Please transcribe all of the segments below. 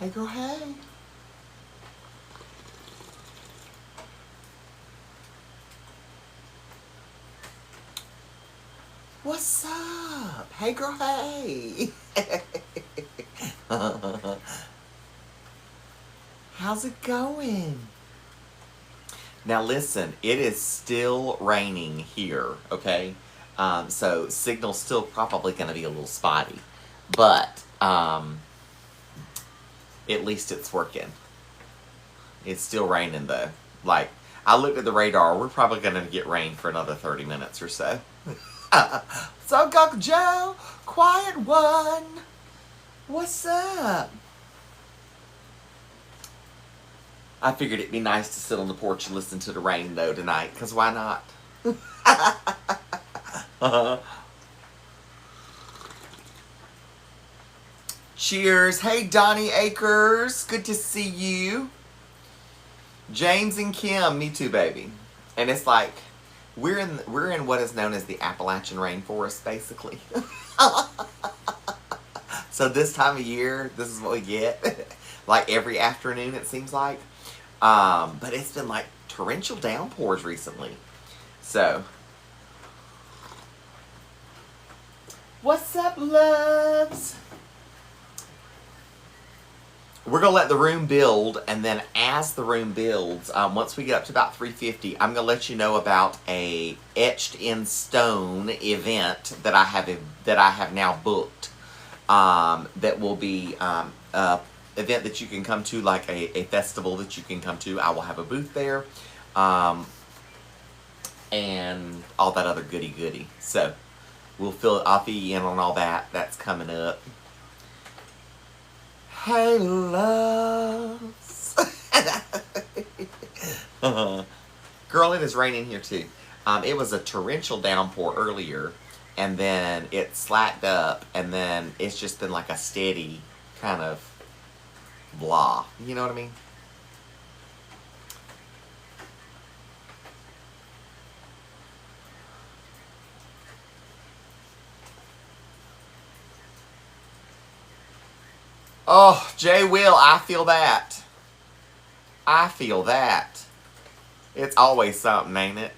Hey, girl, hey. What's up? Hey, girl, hey. How's it going? Now, listen, it is still raining here, okay? So, signal's still probably going to be a little spotty. But, at least it's working. It's still raining, though. Like, I looked at the radar. We're probably going to get rain for another 30 minutes or so. So, Uncle Joe, quiet one. What's up? I figured it'd be nice to sit on the porch and listen to the rain, though, tonight. Because why not? Cheers. Hey, Donnie Akers. Good to see you. James and Kim. Me too, baby. And it's like, we're in what is known as the Appalachian rainforest, basically. So this time of year, this is what we get. Like every afternoon, it seems like. But it's been like torrential downpours recently. So, what's up, loves? We're going to let the room build, and then as the room builds, once we get up to about 350, I'm going to let you know about a etched in stone event that I have now booked. That will be a event that you can come to, like a festival that you can come to. I will have a booth there, and all that other goody. So I'll fill you in on all that. That's coming up. Hey, loves. Girl, it is raining here too. It was a torrential downpour earlier, and then it slacked up, and then it's just been like a steady kind of blah. You know what I mean? Oh, Jay Will, I feel that. I feel that. It's always something, ain't it?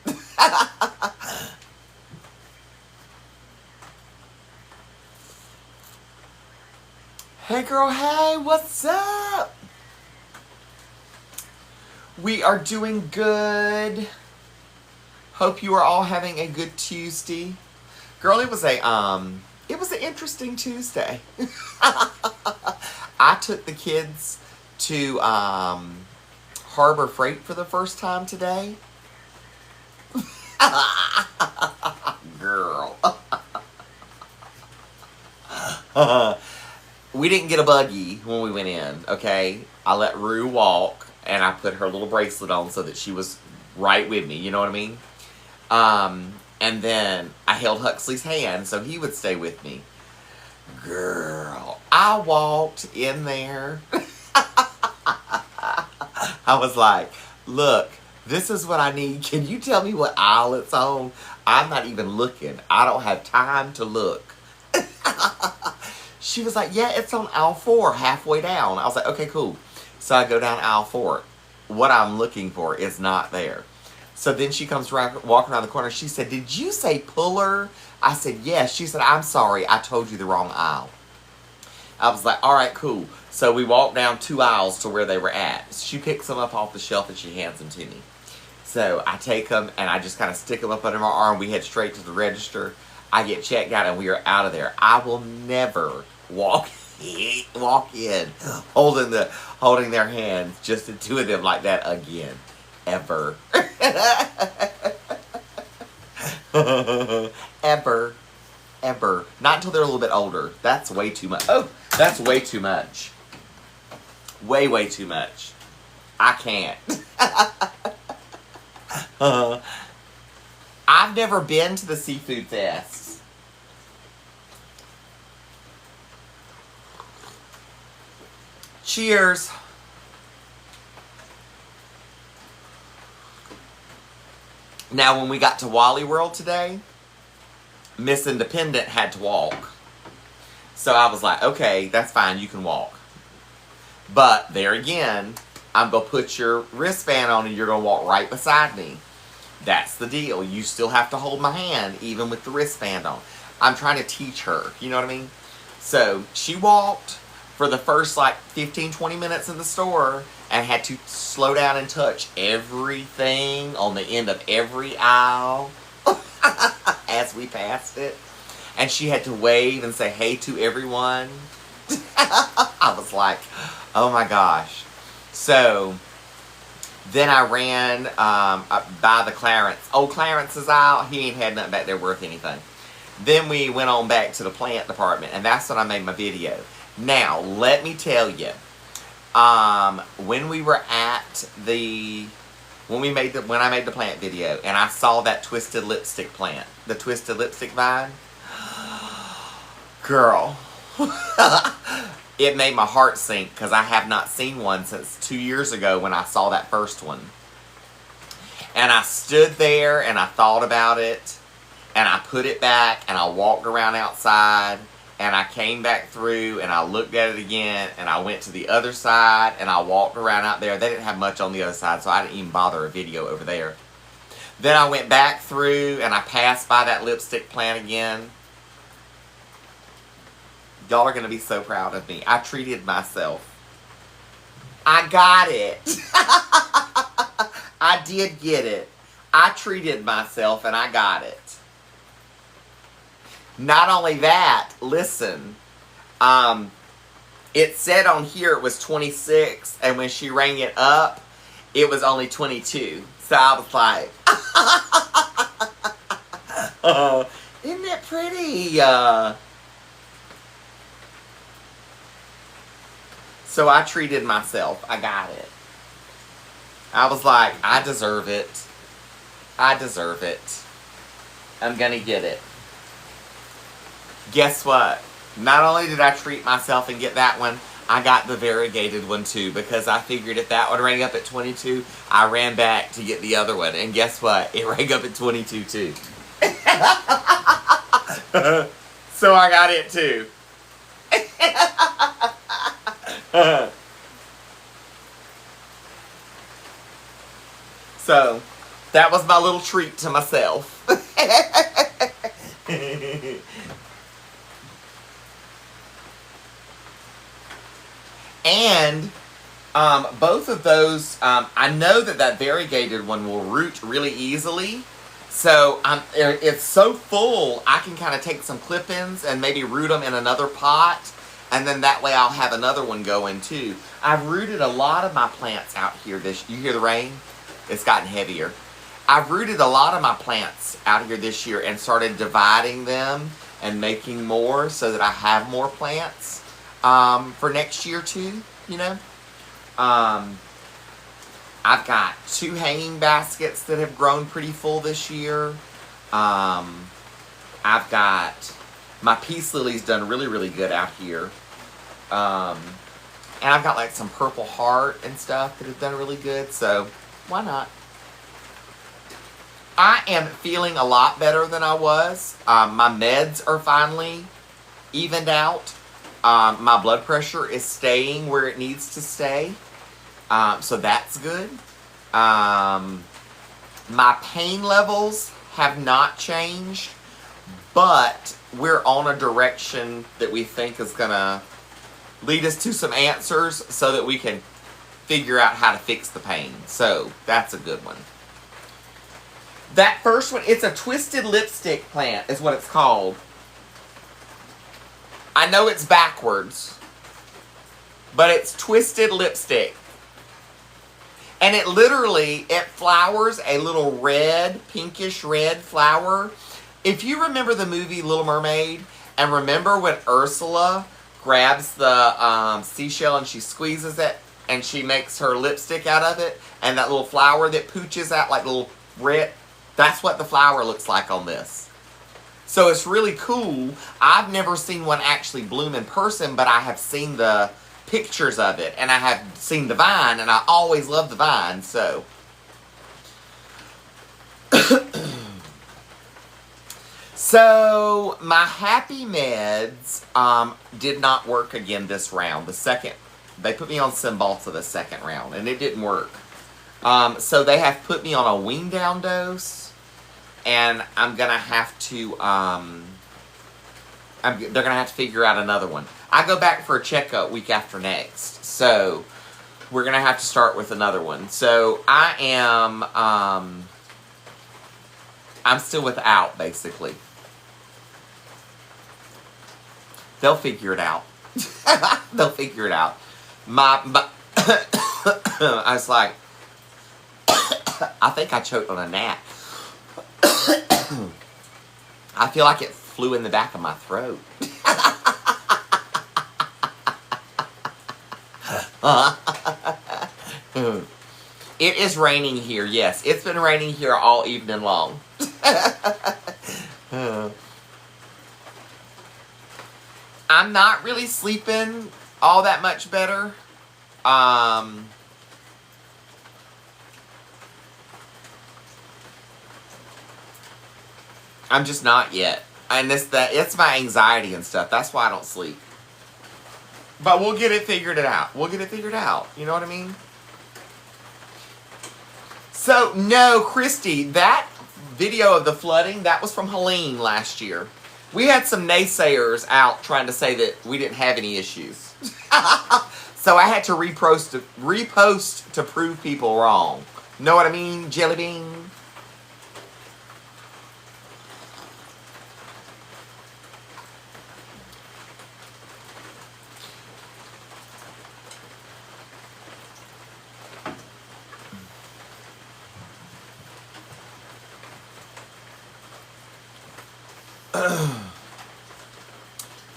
Hey, girl, hey, what's up? We are doing good. Hope you are all having a good Tuesday. Girl, it was an interesting Tuesday. I took the kids to Harbor Freight for the first time today. Girl. We didn't get a buggy when we went in, okay? I let Rue walk, and I put her little bracelet on so that she was right with me, you know what I mean? And then I held Huxley's hand so he would stay with me. Girl, I walked in there. I was like, look, this is what I need. Can you tell me what aisle it's on? I'm not even looking. I don't have time to look. She was like, yeah, it's on aisle 4, halfway down. I was like, okay, cool. So I go down aisle 4. What I'm looking for is not there. So then she comes walking around the corner. She said, did you say puller? I said, yes. She said, I'm sorry. I told you the wrong aisle. I was like, all right, cool. So we walked down 2 aisles to where they were at. She picks them up off the shelf and she hands them to me. So I take them and I just kind of stick them up under my arm. We head straight to the register. I get checked out and we are out of there. I will never walk in holding their hands, just the two of them like that again. Ever. Ever. Not until they're a little bit older. That's way too much. Oh, that's way too much. Way too much. I can't. I've never been to the Seafood Fest. Cheers. Now, when we got to Wally World today, Miss Independent had to walk. So I was like, okay, that's fine, you can walk. But there again, I'm going to put your wristband on and you're going to walk right beside me. That's the deal. You still have to hold my hand even with the wristband on. I'm trying to teach her. You know what I mean? So she walked for the first like 15, 20 minutes in the store and had to slow down and touch everything on the end of every aisle as we passed it. And she had to wave and say hey to everyone. I was like, oh my gosh. So then I ran by the Clarence. Old Clarence's aisle. He ain't had nothing back there worth anything. Then we went on back to the plant department, and that's when I made my video. Now, let me tell you, when we were at the, when I made the plant video, and I saw that twisted lipstick plant, the twisted lipstick vine, girl, it made my heart sink because I have not seen one since 2 years ago when I saw that first one. And I stood there and I thought about it. And I put it back, and I walked around outside, and I came back through, and I looked at it again, and I went to the other side, and I walked around out there. They didn't have much on the other side, so I didn't even bother a video over there. Then I went back through, and I passed by that lipstick plant again. Y'all are going to be so proud of me. I treated myself. I got it. I did get it. I treated myself, and I got it. Not only that, listen, it said on here it was 26, and when she rang it up, it was only 22. So I was like, isn't it pretty? So I treated myself. I got it. I was like, I deserve it. I deserve it. I'm gonna get it. Guess what? Not only did I treat myself and get that one, I got the variegated one too, because I figured if that one rang up at 22, I ran back to get the other one. And guess what? It rang up at 22 too. So I got it too. So that was my little treat to myself. And both of those, I know that variegated one will root really easily. So it's so full, I can kind of take some clip-ins and maybe root them in another pot. And then that way I'll have another one going too. I've rooted a lot of my plants out here. You hear the rain? It's gotten heavier. I've rooted a lot of my plants out here this year and started dividing them and making more so that I have more plants. For next year too, you know. I've got 2 hanging baskets that have grown pretty full this year. I've got my peace lilies done really, really good out here. And I've got like some purple heart and stuff that have done really good, so why not? I am feeling a lot better than I was. My meds are finally evened out. My blood pressure is staying where it needs to stay. So that's good. My pain levels have not changed, but we're on a direction that we think is going to lead us to some answers so that we can figure out how to fix the pain. So that's a good one. That first one, it's a twisted lipstick plant is what it's called. I know it's backwards, but it's twisted lipstick. And it literally, it flowers a little red, pinkish red flower. If you remember the movie Little Mermaid, and remember when Ursula grabs the seashell and she squeezes it, and she makes her lipstick out of it, and that little flower that pooches out like little red, that's what the flower looks like on this. So it's really cool. I've never seen one actually bloom in person, but I have seen the pictures of it, and I have seen the vine, and I always love the vine, so. So, my Happy Meds did not work again this round. The second They put me on Cymbalta the second round, and it didn't work. So they have put me on a wean down dose, and I'm gonna have to. They're gonna have to figure out another one. I go back for a checkup week after next, so we're gonna have to start with another one. So I am. I'm still without, basically. They'll figure it out. They'll figure it out. I was like, I think I choked on a gnat. I feel like it flew in the back of my throat. It is raining here, yes. It's been raining here all evening long. I'm not really sleeping all that much better. I'm just not yet. And it's my anxiety and stuff. That's why I don't sleep. But we'll get it figured out. We'll get it figured out. You know what I mean? So, no, Christy, that video of the flooding, that was from Helene last year. We had some naysayers out trying to say that we didn't have any issues. So I had to repost to prove people wrong. Know what I mean, Jelly Bean?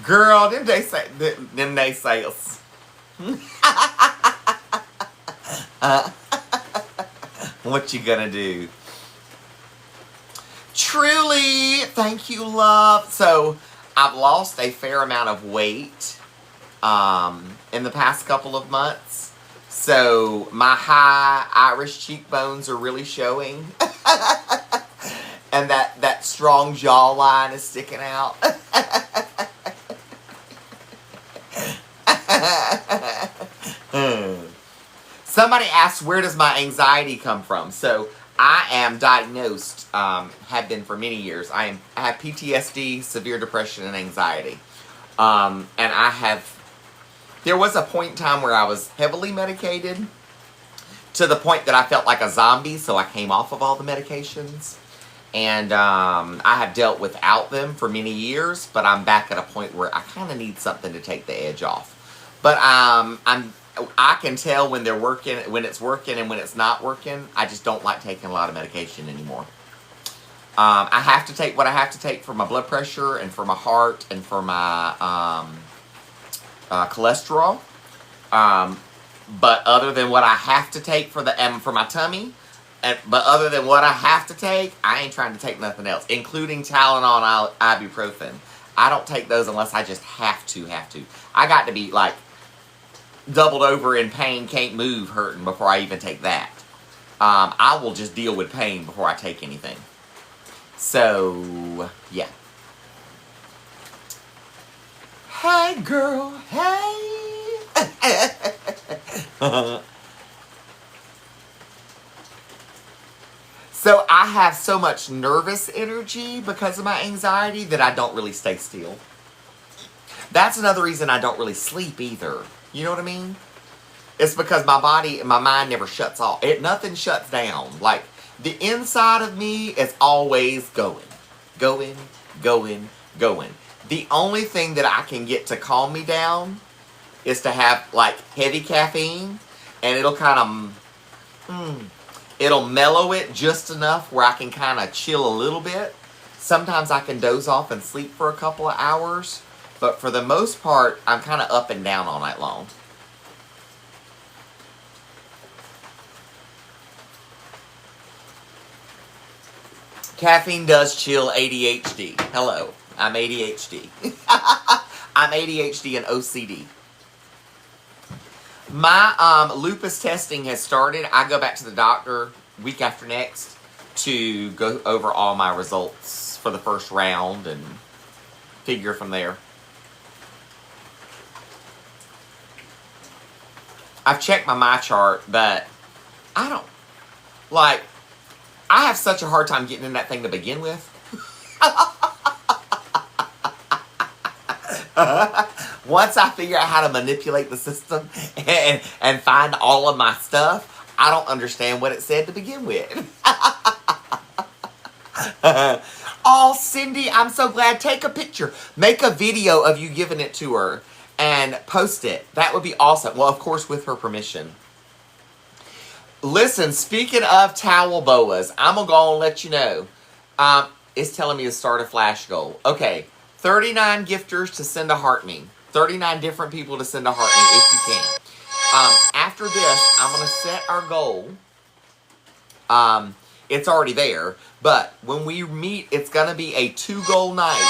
Girl, them naysayers. What you gonna do? Truly, thank you, love. So, I've lost a fair amount of weight in the past couple of months. So, my high Irish cheekbones are really showing. And that strong jawline is sticking out. Somebody asked, where does my anxiety come from? So, I am diagnosed, have been for many years. I have PTSD, severe depression, and anxiety. And there was a point in time where I was heavily medicated to the point that I felt like a zombie, so I came off of all the medications. And I have dealt without them for many years, but I'm back at a point where I kind of need something to take the edge off. But I can tell when they're working, when it's working and when it's not working. I just don't like taking a lot of medication anymore. I have to take what I have to take for my blood pressure and for my heart and for my cholesterol. But other than what I have to take for my tummy, but other than what I have to take, I ain't trying to take nothing else, including Tylenol and ibuprofen. I don't take those unless I just have to. I got to be like doubled over in pain, can't move, hurting before I even take that. I will just deal with pain before I take anything. So, yeah. Hey, girl, hey. So I have so much nervous energy because of my anxiety that I don't really stay still. That's another reason I don't really sleep either. You know what I mean? It's because my mind never shuts off. Nothing shuts down. Like, the inside of me is always going. The only thing that I can get to calm me down is to have, like, heavy caffeine. And it'll kind of... It'll mellow it just enough where I can kind of chill a little bit. Sometimes I can doze off and sleep for a couple of hours. But for the most part, I'm kind of up and down all night long. Caffeine does chill ADHD. Hello, I'm ADHD. I'm ADHD and OCD. My lupus testing has started. I go back to the doctor week after next to go over all my results for the first round and figure from there. I've checked my chart, but I don't, like, I have such a hard time getting in that thing to begin with. Once I figure out how to manipulate the system and find all of my stuff, I don't understand what it said to begin with. Oh, Cindy, I'm so glad. Take a picture. Make a video of you giving it to her and post it. That would be awesome. Well, of course, with her permission. Listen, speaking of towel boas, I'm going to go and let you know. It's telling me to start a flash goal. Okay, 39 gifters to send a heart me. 39 different people to send a heart me if you can. After this, I'm going to set our goal. It's already there. But when we meet, it's going to be a 2-goal night.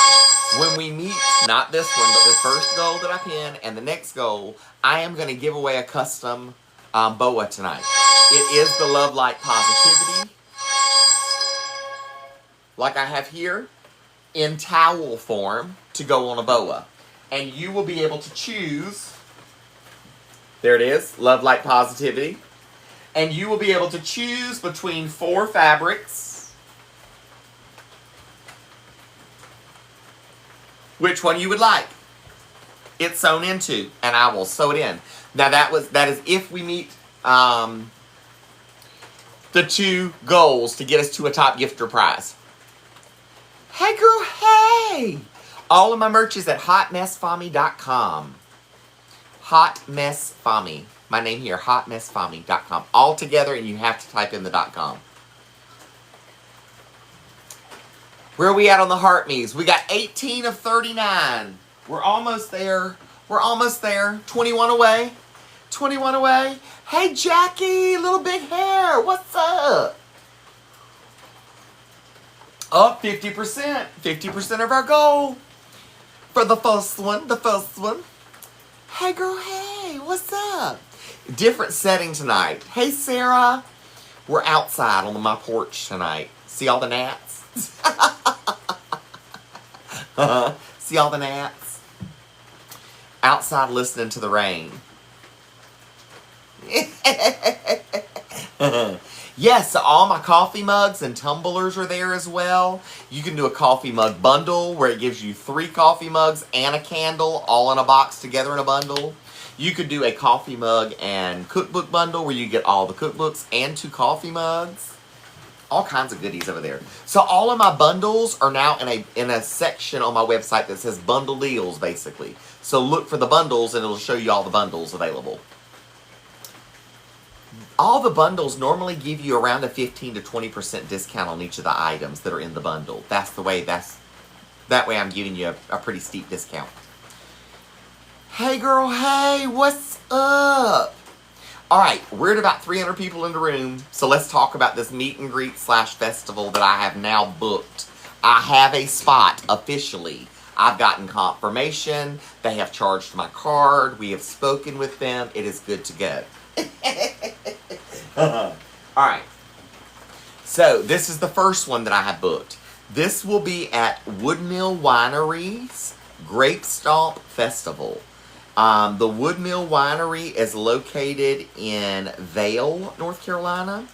When we meet, not this one, but the first goal that I pin and the next goal, I am going to give away a custom boa tonight. It is the Love Light Positivity, like I have here, in towel form to go on a boa. And you will be able to choose, there it is, Love Light Positivity. And you will be able to choose between 4 fabrics, which one you would like. It's sewn into, and I will sew it in. Now that is if we meet the 2 goals to get us to a top gifter prize. Hey girl, hey! All of my merch is at hotmessfami.com. Hotmessfami. My name here, hotmessfami.com. All together, and you have to type in the .com. Where are we at on the heart me's? We got 18 of 39. We're almost there. We're almost there. 21 away. 21 away. Hey, Jackie, little big hair. What's up? Up 50%. 50% of our goal. For the first one. The first one. Hey, girl, hey. What's up? Different setting tonight. Hey, Sarah. We're outside on my porch tonight. See all the gnats? See all the gnats? Outside listening to the rain. Yes, so all my coffee mugs and tumblers are there as well. You can do a coffee mug bundle where it gives you 3 coffee mugs and a candle all in a box together in a bundle. You could do a coffee mug and cookbook bundle where you get all the cookbooks and 2 coffee mugs. All kinds of goodies over there. So all of my bundles are now in a section on my website that says bundle deals, basically. So look for the bundles and it'll show you all the bundles available. All the bundles normally give you around a 15 to 20% discount on each of the items that are in the bundle. That way I'm giving you a pretty steep discount. Hey girl, hey, what's up? Alright, we're at about 300 people in the room, so let's talk about this meet and greet / festival that I have now booked. I have a spot officially. I've gotten confirmation. They have charged my card. We have spoken with them. It is good to go. Alright, so this is the first one that I have booked. This will be at Woodmill Winery's Grape Stomp Festival. The Woodmill Winery is located in Vale, North Carolina.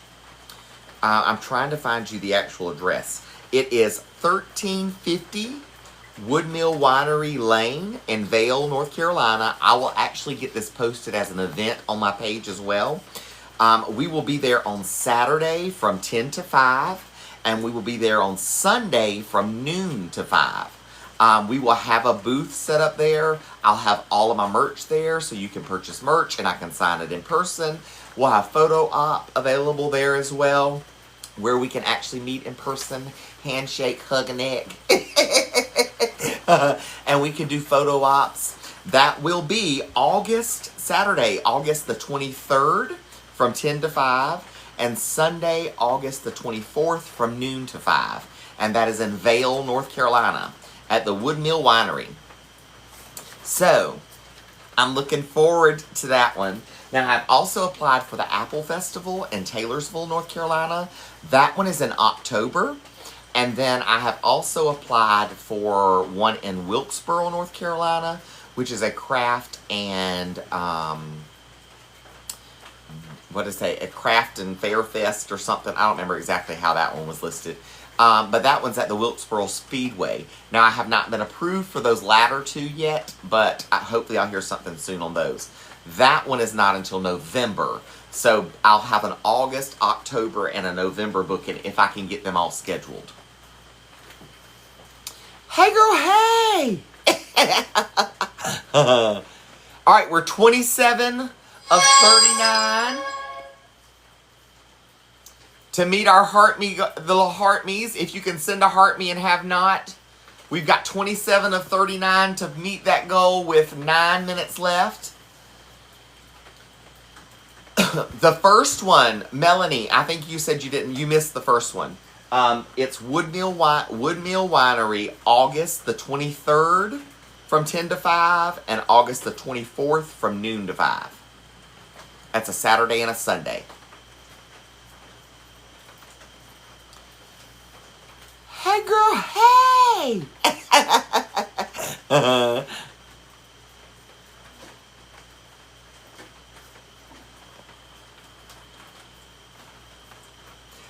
I'm trying to find you the actual address. It is 1350 Woodmill Winery Lane in Vale, North Carolina. I will actually get this posted as an event on my page as well. We will be there on Saturday from 10 to 5, and we will be there on Sunday from noon to 5. We will have a booth set up there. I'll have all of my merch there, so you can purchase merch and I can sign it in person. We'll have photo op available there as well, where we can actually meet in person, handshake, hug a neck. And we can do photo ops. That will be Saturday, August the 23rd from 10 to 5, and Sunday, August the 24th from noon to 5. And that is in Vale, North Carolina, at the Woodmill Winery. So, I'm looking forward to that one. Now, I've also applied for the Apple Festival in Taylorsville, North Carolina. That one is in October. And then I have also applied for one in Wilkesboro, North Carolina, which is a craft and what is it, a Craft and Fair Fest or something. I don't remember exactly how that one was listed. But that one's at the Wilkesboro Speedway. Now, I have not been approved for those latter two yet, but hopefully I'll hear something soon on those. That one is not until November. So I'll have an August, October, and a November booking if I can get them all scheduled. Hey, girl, hey! All right, we're 27 of 39. To meet our heart me, the little heart me's, if you can send a heart me and have not, we've got 27 of 39 to meet that goal with 9 minutes left. The first one, Melanie, I think you said you missed the first one. It's Woodmill Winery, August the 23rd from 10 to 5 and August the 24th from noon to 5. That's a Saturday and a Sunday. Hey, girl, hey!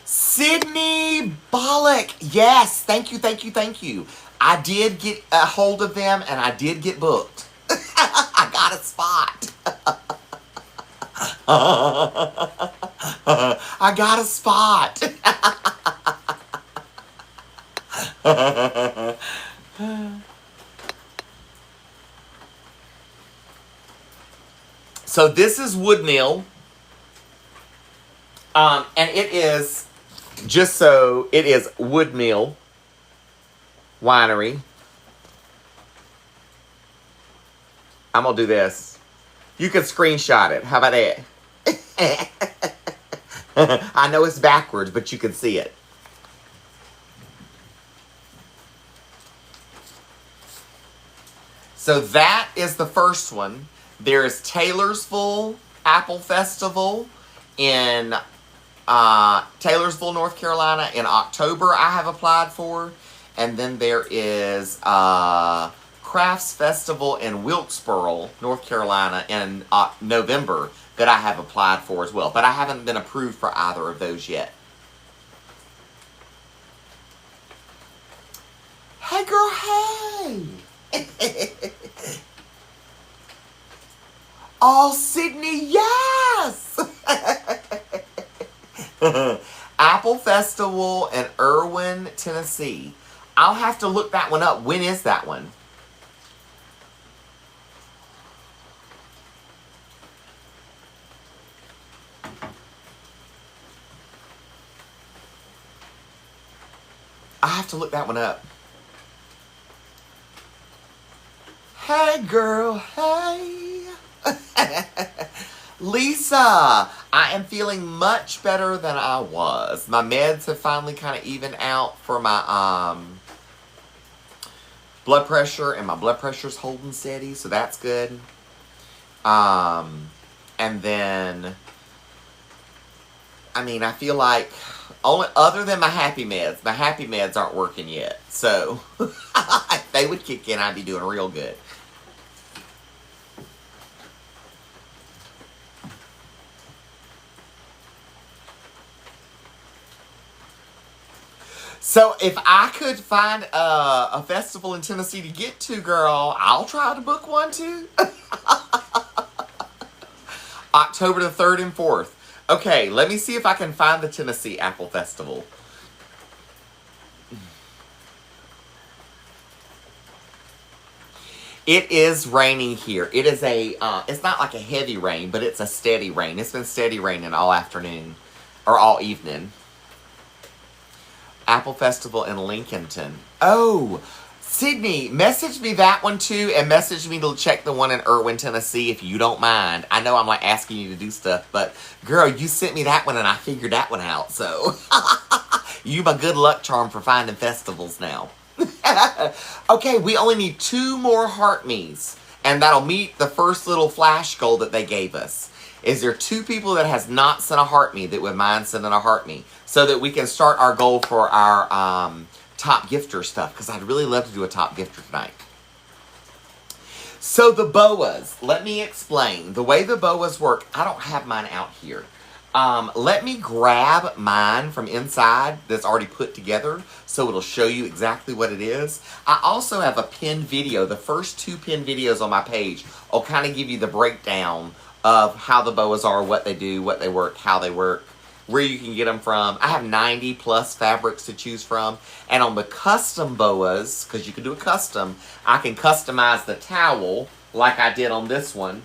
Sydney Bollock. Yes, thank you, thank you, thank you. I did get a hold of them, and I did get booked. I got a spot. I got a spot. So this is Woodmill. And it is, it is Woodmill Winery. I'm going to do this. You can screenshot it. How about that? I know it's backwards, but you can see it. So that is the first one. There's Taylorsville Apple Festival in Taylorsville, North Carolina in October I have applied for. And then there is Crafts Festival in Wilkesboro, North Carolina in November that I have applied for as well. But I haven't been approved for either of those yet. Hey, girl, hey! Oh, Sydney, yes! Apple Festival in Irwin, Tennessee. I'll have to look that one up. When is that one? I have to look that one up. Hey, girl, hey. Lisa, I am feeling much better than I was. My meds have finally kind of evened out for my blood pressure, and my blood pressure's holding steady, so that's good. And then, I mean, I feel like, other than my happy meds aren't working yet. So, if they would kick in, I'd be doing real good. So if I could find a festival in Tennessee to get to, girl, I'll try to book one too. October the 3rd and 4th. Okay, let me see if I can find the Tennessee Apple Festival. It is raining here. It is it's not like a heavy rain, but it's a steady rain. It's been steady raining all afternoon, or all evening. Apple Festival in Lincolnton. Oh, Sydney, message me that one too, and message me to check the one in Irwin, Tennessee, if you don't mind. I know I'm like asking you to do stuff, but girl, you sent me that one and I figured that one out, so you my good luck charm for finding festivals now. Okay, we only need 2 more heart me's, and that'll meet the first little flash goal that they gave us. Is there 2 people that has not sent a heart me that would mind sending a heart me, so that we can start our goal for our top gifter stuff, because I'd really love to do a top gifter tonight. So the boas, let me explain. The way the boas work, I don't have mine out here. Let me grab mine from inside that's already put together so it'll show you exactly what it is. I also have a pinned video. The first 2 pinned videos on my page will kind of give you the breakdown of how the boas are, what they do, what they work, how they work, where you can get them from. I have 90 plus fabrics to choose from. And on the custom boas, because you can do a custom, I can customize the towel like I did on this one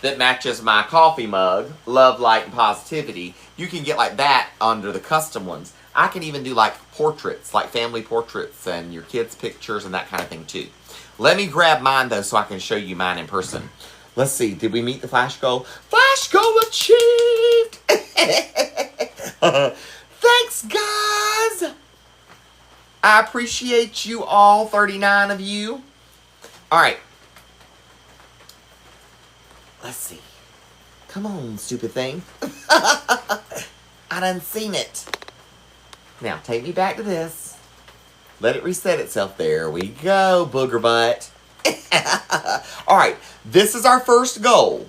that matches my coffee mug, Love, Light, and Positivity. You can get like that under the custom ones. I can even do like portraits, like family portraits and your kids' pictures and that kind of thing too. Let me grab mine though so I can show you mine in person. Let's see, did we meet the flash goal? Flash goal achieved! Thanks, guys! I appreciate you all, 39 of you. All right. Let's see. Come on, stupid thing. I done seen it. Now, take me back to this. Let it reset itself. There we go, booger butt. All right, this is our first goal.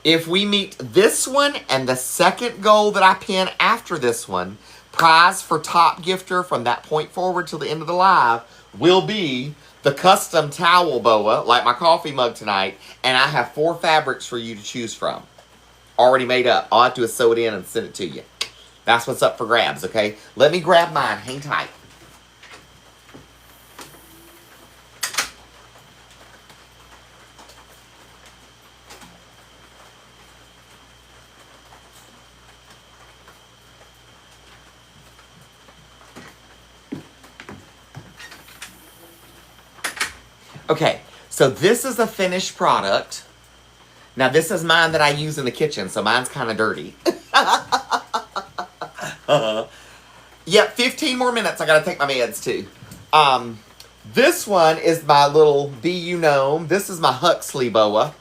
If we meet this one and the second goal that I pin after this one, prize for top gifter from that point forward till the end of the live will be the custom towel boa, like my coffee mug tonight, and I have 4 fabrics for you to choose from. Already made up. All I have to do is sew it in and send it to you. That's what's up for grabs, okay? Let me grab mine. Hang tight. Okay, so this is a finished product. Now, this is mine that I use in the kitchen, so mine's kind of dirty. Yep, 15 more minutes. I got to take my meds, too. This one is my little BU gnome. This is my Huxley boa.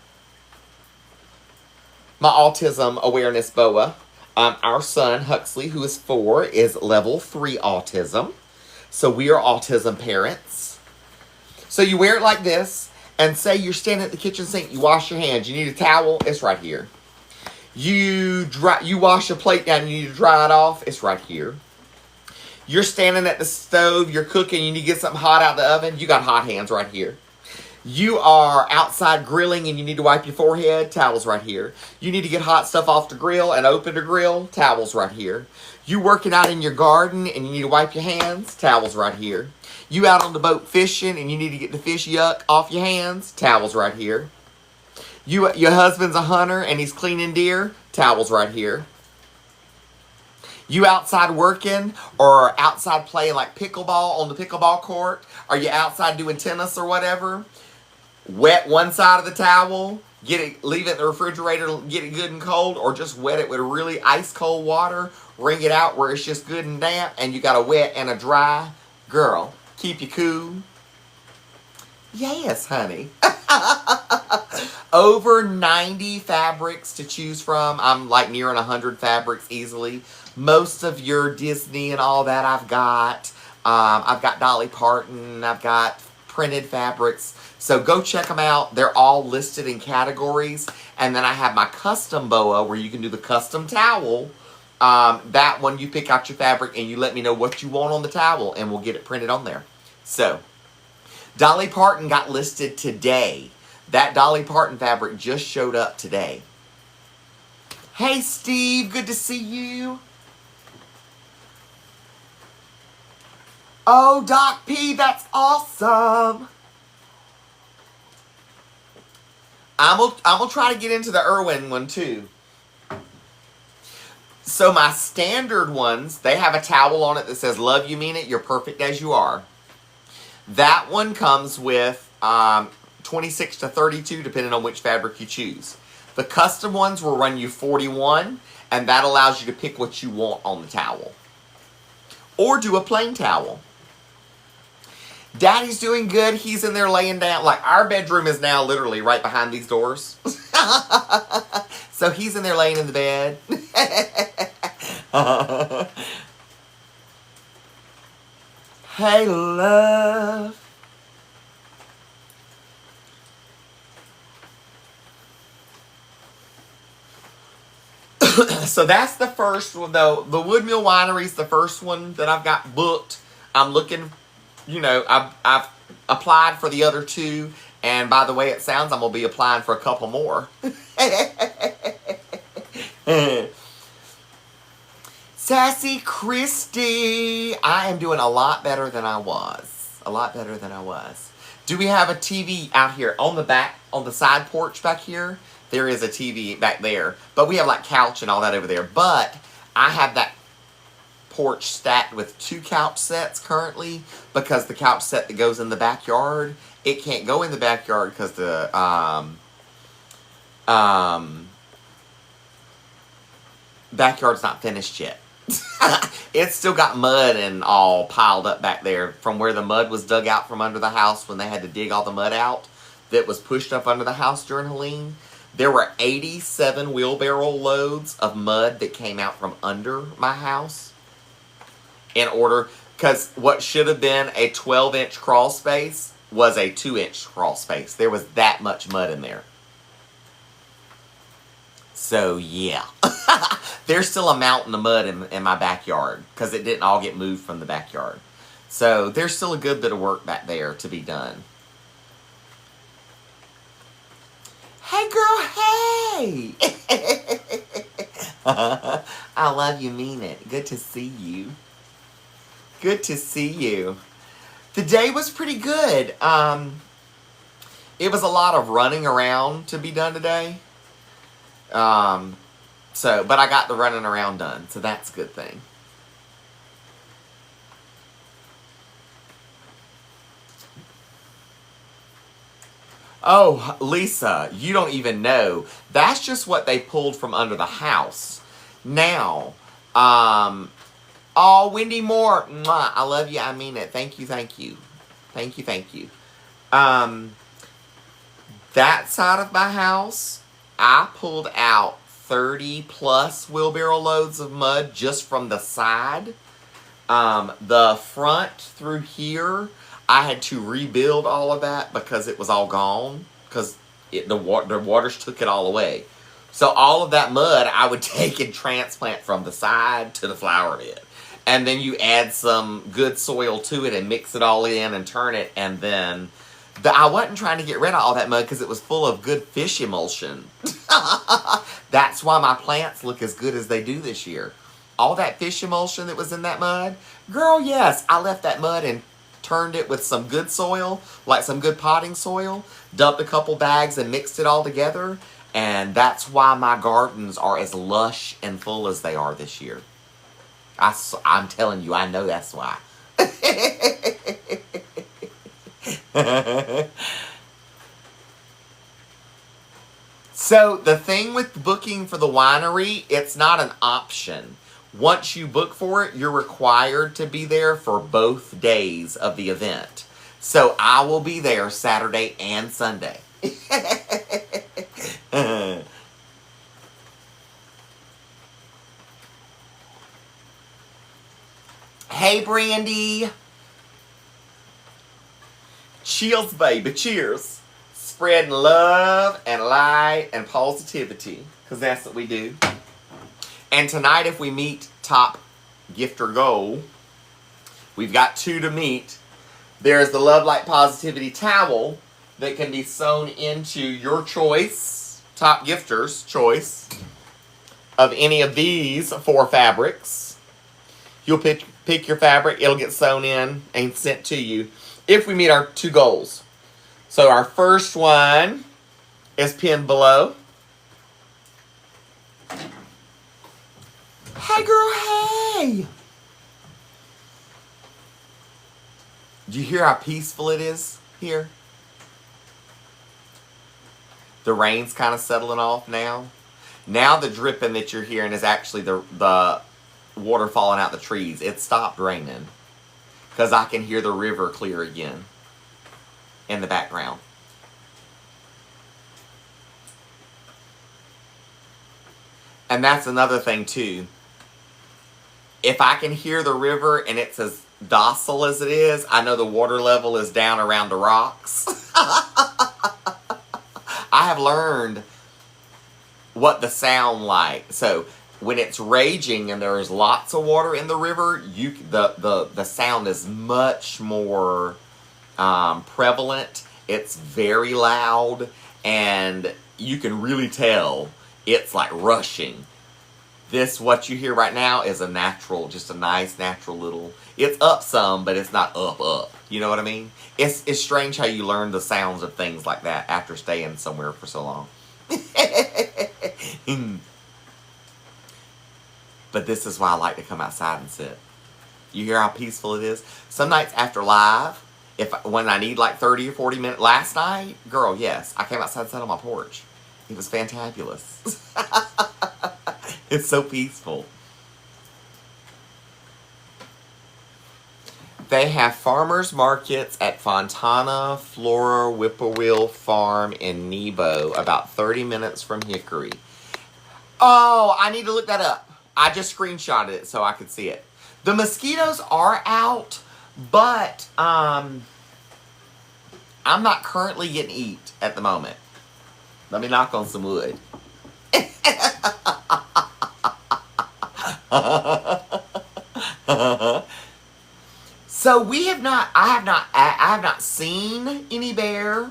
My autism awareness boa. Our son, Huxley, who is 4, is level 3 autism. So we are autism parents. So you wear it like this, and say you're standing at the kitchen sink, you wash your hands, you need a towel, it's right here. You wash a plate down, you need to dry it off, it's right here. You're standing at the stove, you're cooking, you need to get something hot out of the oven, you got hot hands right here. You are outside grilling and you need to wipe your forehead, towels right here. You need to get hot stuff off the grill and open the grill, towels right here. You working out in your garden and you need to wipe your hands, towels right here. You out on the boat fishing and you need to get the fish yuck off your hands, towels right here. Your husband's a hunter and he's cleaning deer, towels right here. You outside working or outside playing like pickleball on the pickleball court, or you outside doing tennis or whatever, wet one side of the towel, leave it in the refrigerator, get it good and cold, or just wet it with really ice cold water, wring it out where it's just good and damp, and you got a wet and a dry. Girl, keep you cool. Yes, honey. Over 90 fabrics to choose from. I'm like nearing 100 fabrics easily. Most of your Disney and all that I've got. I've got Dolly Parton. I've got printed fabrics. So go check them out. They're all listed in categories. And then I have my custom boa where you can do the custom towel. That one you pick out your fabric and you let me know what you want on the towel and we'll get it printed on there. So, Dolly Parton got listed today. That Dolly Parton fabric just showed up today. Hey Steve, good to see you. Oh, Doc P, that's awesome. I'm gonna try to get into the Irwin one too. So my standard ones, they have a towel on it that says, love you, mean it, you're perfect as you are. That one comes with 26 to 32, depending on which fabric you choose. The custom ones will run you 41, and that allows you to pick what you want on the towel. Or do a plain towel. Daddy's doing good. He's in there laying down. Like, our bedroom is now literally right behind these doors. So he's in there laying in the bed. Hey, love. So that's the first one, though. The Woodmill Winery is the first one that I've got booked. I'm looking, I've applied for the other two. And by the way it sounds, I'm going to be applying for a couple more. Sassy Christy. I am doing a lot better than I was. A lot better than I was. Do we have a TV out here on the back, on the side porch back here? There is a TV back there. But we have like couch and all that over there. But I have that porch stacked with 2 couch sets currently, because the couch set that goes in the backyard, it can't go in the backyard because the backyard's not finished yet. It's still got mud and all piled up back there from where the mud was dug out from under the house when they had to dig all the mud out that was pushed up under the house during Helene. There were 87 wheelbarrow loads of mud that came out from under my house. In order, because what should have been a 12-inch crawl space was a 2-inch crawl space. There was that much mud in there. So, yeah. There's still a mountain of mud in my backyard, because it didn't all get moved from the backyard. So, there's still a good bit of work back there to be done. Hey, girl, hey! I love you, mean it. Good to see you. Good to see you. The day was pretty good. It was a lot of running around to be done today. But I got the running around done, so that's a good thing. Oh, Lisa, you don't even know. That's just what they pulled from under the house. Now, oh, Wendy Moore, mwah, I love you, I mean it. Thank you, thank you. Thank you, thank you. That side of my house, I pulled out 30 plus wheelbarrow loads of mud just from the side. The front through here, I had to rebuild all of that because it was all gone. Because the waters took it all away. So all of that mud I would take and transplant from the side to the flower bed. And then you add some good soil to it and mix it all in and turn it. And then I wasn't trying to get rid of all that mud because it was full of good fish emulsion. That's why my plants look as good as they do this year. All that fish emulsion that was in that mud. Girl, yes, I left that mud and turned it with some good soil, like some good potting soil. Dumped a couple bags and mixed it all together. And that's why my gardens are as lush and full as they are this year. I'm telling you, I know that's why. So, the thing with booking for the winery, it's not an option. Once you book for it, you're required to be there for both days of the event. So, I will be there Saturday and Sunday. Hey, Brandy. Cheers, baby. Cheers. Spreading love and light and positivity. Because that's what we do. And tonight, if we meet top gifter goal, we've got 2 to meet. There's the Love, Light, Positivity towel that can be sewn into your choice, top gifter's choice, of any of these 4 fabrics. You'll pick your fabric. It'll get sewn in and sent to you if we meet our 2 goals. So our first one is pinned below. Hey, girl, hey! Do you hear how peaceful it is here? The rain's kind of settling off now. Now the dripping that you're hearing is actually the water falling out the trees. It stopped raining. Because I can hear the river clear again in the background. And that's another thing too. If I can hear the river and it's as docile as it is, I know the water level is down around the rocks. I have learned what the sound like. So when it's raging and there is lots of water in the river, the sound is much more prevalent. It's very loud, and you can really tell it's like rushing. This, what you hear right now, is a natural, just a nice natural little. It's up some, but it's not up. You know what I mean? It's strange how you learn the sounds of things like that after staying somewhere for so long. But this is why I like to come outside and sit. You hear how peaceful it is? Some nights after live, when I need like 30 or 40 minutes. Last night, girl, yes, I came outside and sat on my porch. It was fantabulous. It's so peaceful. They have farmers markets at Fontana Flora Whippoorwill Farm in Nebo, about 30 minutes from Hickory. Oh, I need to look that up. I just screenshotted it so I could see it. The mosquitoes are out, but I'm not currently getting eat at the moment. Let me knock on some wood. So I have not seen any bear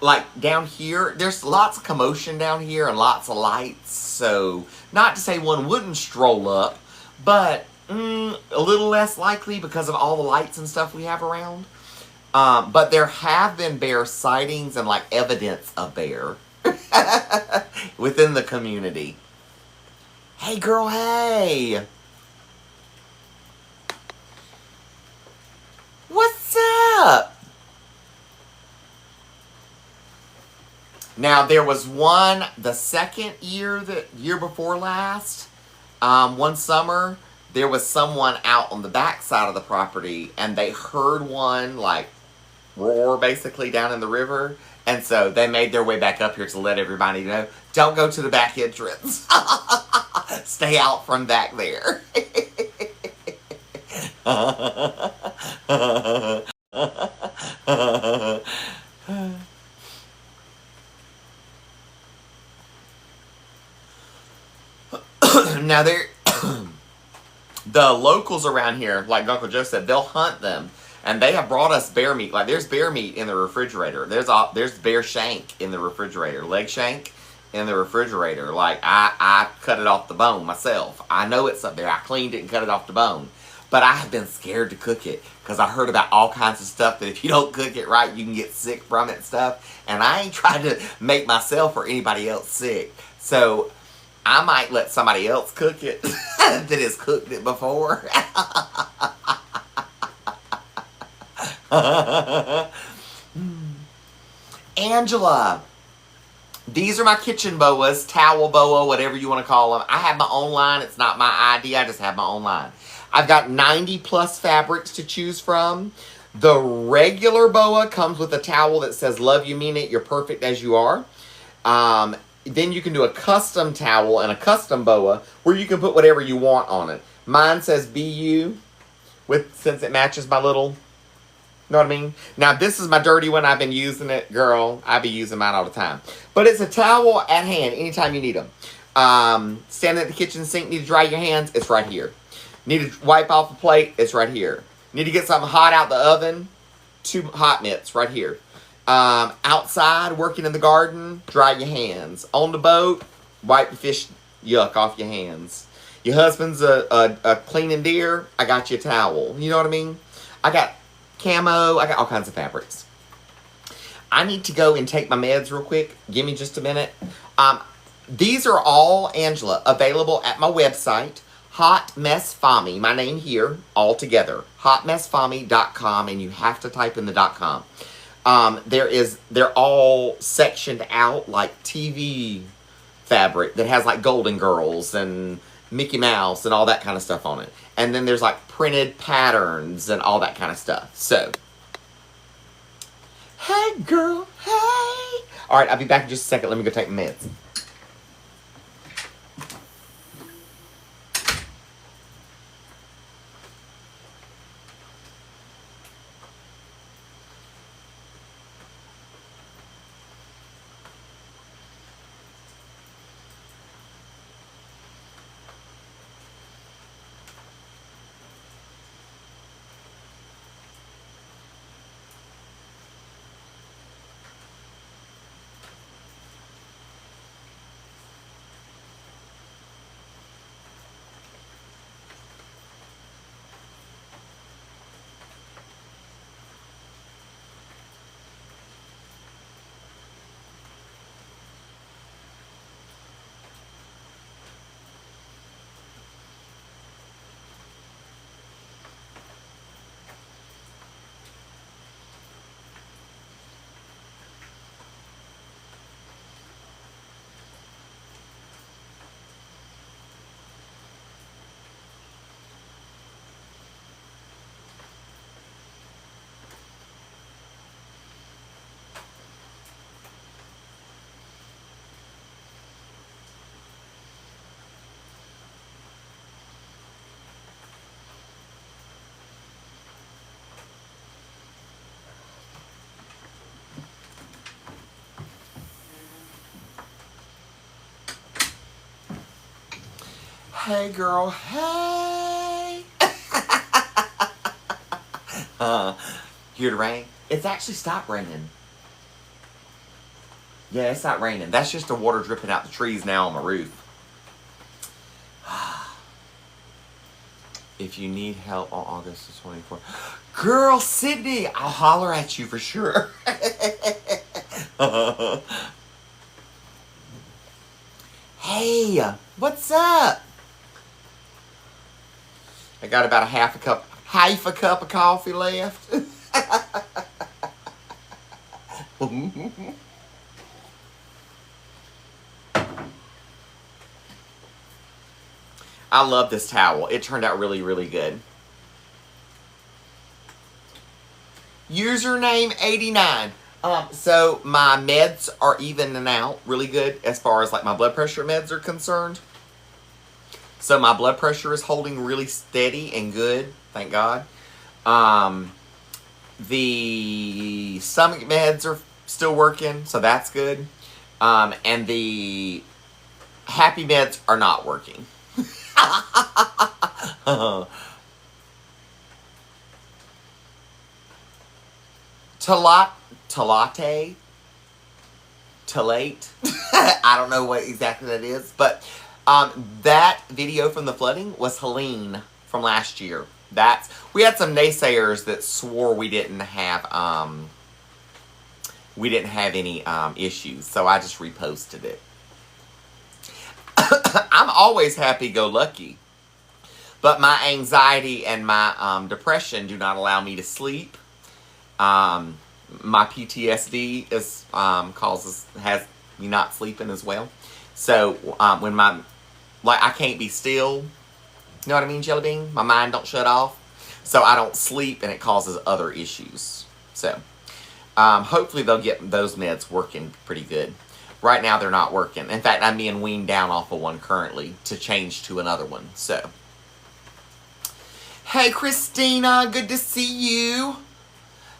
like down here. There's lots of commotion down here and lots of lights. So not to say one wouldn't stroll up, but a little less likely because of all the lights and stuff we have around. But there have been bear sightings and like evidence of bear within the community. Hey girl, hey! What's up? Now there was one, the second year, the year before last, one summer, there was someone out on the back side of the property and they heard one like roar basically down in the river. And so they made their way back up here to let everybody know, don't go to the back entrance. Stay out from back there. Now the locals around here, like Uncle Joe said, they'll hunt them. And they have brought us bear meat. Like, there's bear meat in the refrigerator. There's bear shank in the refrigerator. Leg shank in the refrigerator. Like, I cut it off the bone myself. I know it's up there. I cleaned it and cut it off the bone. But I have been scared to cook it. Because I heard about all kinds of stuff that if you don't cook it right, you can get sick from it and stuff. And I ain't trying to make myself or anybody else sick. So, I might let somebody else cook it that has cooked it before. Angela, these are my kitchen boas, towel boa, whatever you want to call them. I have my own line. It's not my idea. I just have my own line. I've got 90 plus fabrics to choose from. The regular boa comes with a towel that says, love you, mean it, you're perfect as you are. Then you can do a custom towel and a custom boa where you can put whatever you want on it. Mine says be you, since it matches my little... Know what I mean? Now, this is my dirty one. I've been using it. Girl, I be using mine all the time. But it's a towel at hand anytime you need them. Standing at the kitchen sink, need to dry your hands, it's right here. Need to wipe off the plate, it's right here. Need to get something hot out the oven, 2 hot mitts right here. Outside, working in the garden, dry your hands. On the boat, wipe the fish yuck off your hands. Your husband's a cleaning deer, I got you a towel. You know what I mean? I got camo, I got all kinds of fabrics. I need to go and take my meds real quick. Give me just a minute. These are all, Angela, available at my website, Hot Mess Fami, my name here, all together, hotmessfami.com, and you have to type in the .com. They're all sectioned out like TV fabric that has like Golden Girls and Mickey Mouse and all that kind of stuff on it. And then there's like printed patterns and all that kind of stuff. So, hey girl, hey. All right, I'll be back in just a second. Let me go take my meds. Hey, girl. Hey. Here to rain. It's actually stopped raining. Yeah, it's not raining. That's just the water dripping out the trees now on my roof. If you need help on August the 24th. Girl, Sydney, I'll holler at you for sure. Hey, what's up? I got about half a cup of coffee left. I love this towel. It turned out really, really good. Username 89. So my meds are evening out really good as far as like my blood pressure meds are concerned. So my blood pressure is holding really steady and good, thank God. The stomach meds are still working, so that's good. And the happy meds are not working. Talate. I don't know what exactly that is, but that video from the flooding was Helene from last year. We had some naysayers that swore we didn't have any issues, so I just reposted it. I'm always happy-go-lucky, but my anxiety and my depression do not allow me to sleep. My PTSD has me not sleeping as well. So when I can't be still, you know what I mean, Jelly Bean? My mind don't shut off, so I don't sleep, and it causes other issues. So hopefully they'll get those meds working pretty good. Right now they're not working. In fact, I'm being weaned down off of one currently to change to another one. So, hey Christina, good to see you.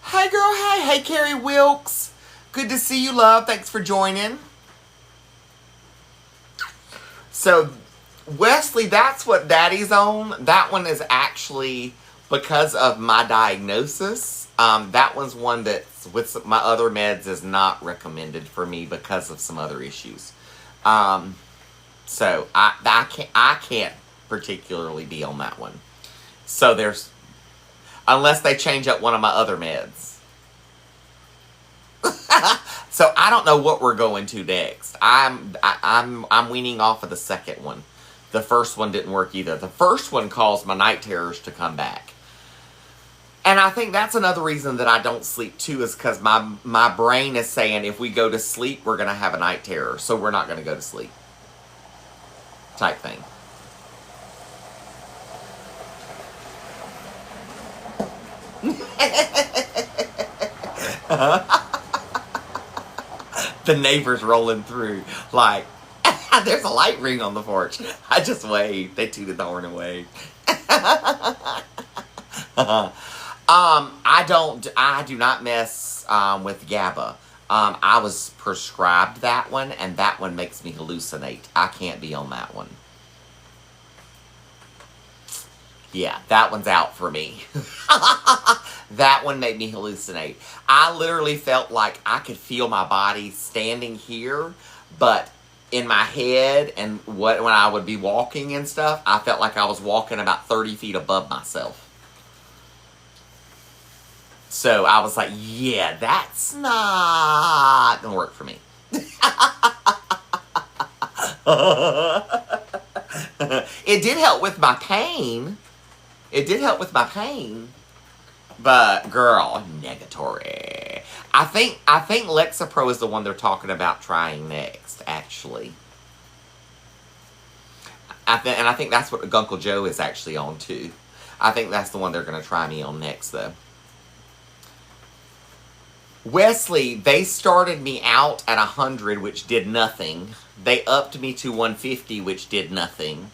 Hey girl, hey. Hey Carrie Wilkes, good to see you, love. Thanks for joining. So, Wesley, that's what Daddy's on. That one is actually because of my diagnosis. That one's one that with my other meds is not recommended for me because of some other issues. So I can't particularly be on that one. So unless they change up one of my other meds. So I don't know what we're going to next. I'm weaning off of the second one. The first one didn't work either. The first one caused my night terrors to come back. And I think that's another reason that I don't sleep too, is because my brain is saying if we go to sleep, we're going to have a night terror. So we're not going to go to sleep. Type thing. The neighbors rolling through like, there's a light ring on the porch. I just waved. They tooted the horn and waved. I do not mess with GABA. I was prescribed that one, and that one makes me hallucinate. I can't be on that one. Yeah, that one's out for me. That one made me hallucinate. I literally felt like I could feel my body standing here, but in my head and when I would be walking and stuff, I felt like I was walking about 30 feet above myself. So I was like, yeah, that's not gonna work for me. It did help with my pain. But girl, negatory. I think Lexapro is the one they're talking about trying next, actually. And I think that's what Uncle Joe is actually on too. I think that's the one they're going to try me on next, though. Wesley, they started me out at 100, which did nothing. They upped me to 150, which did nothing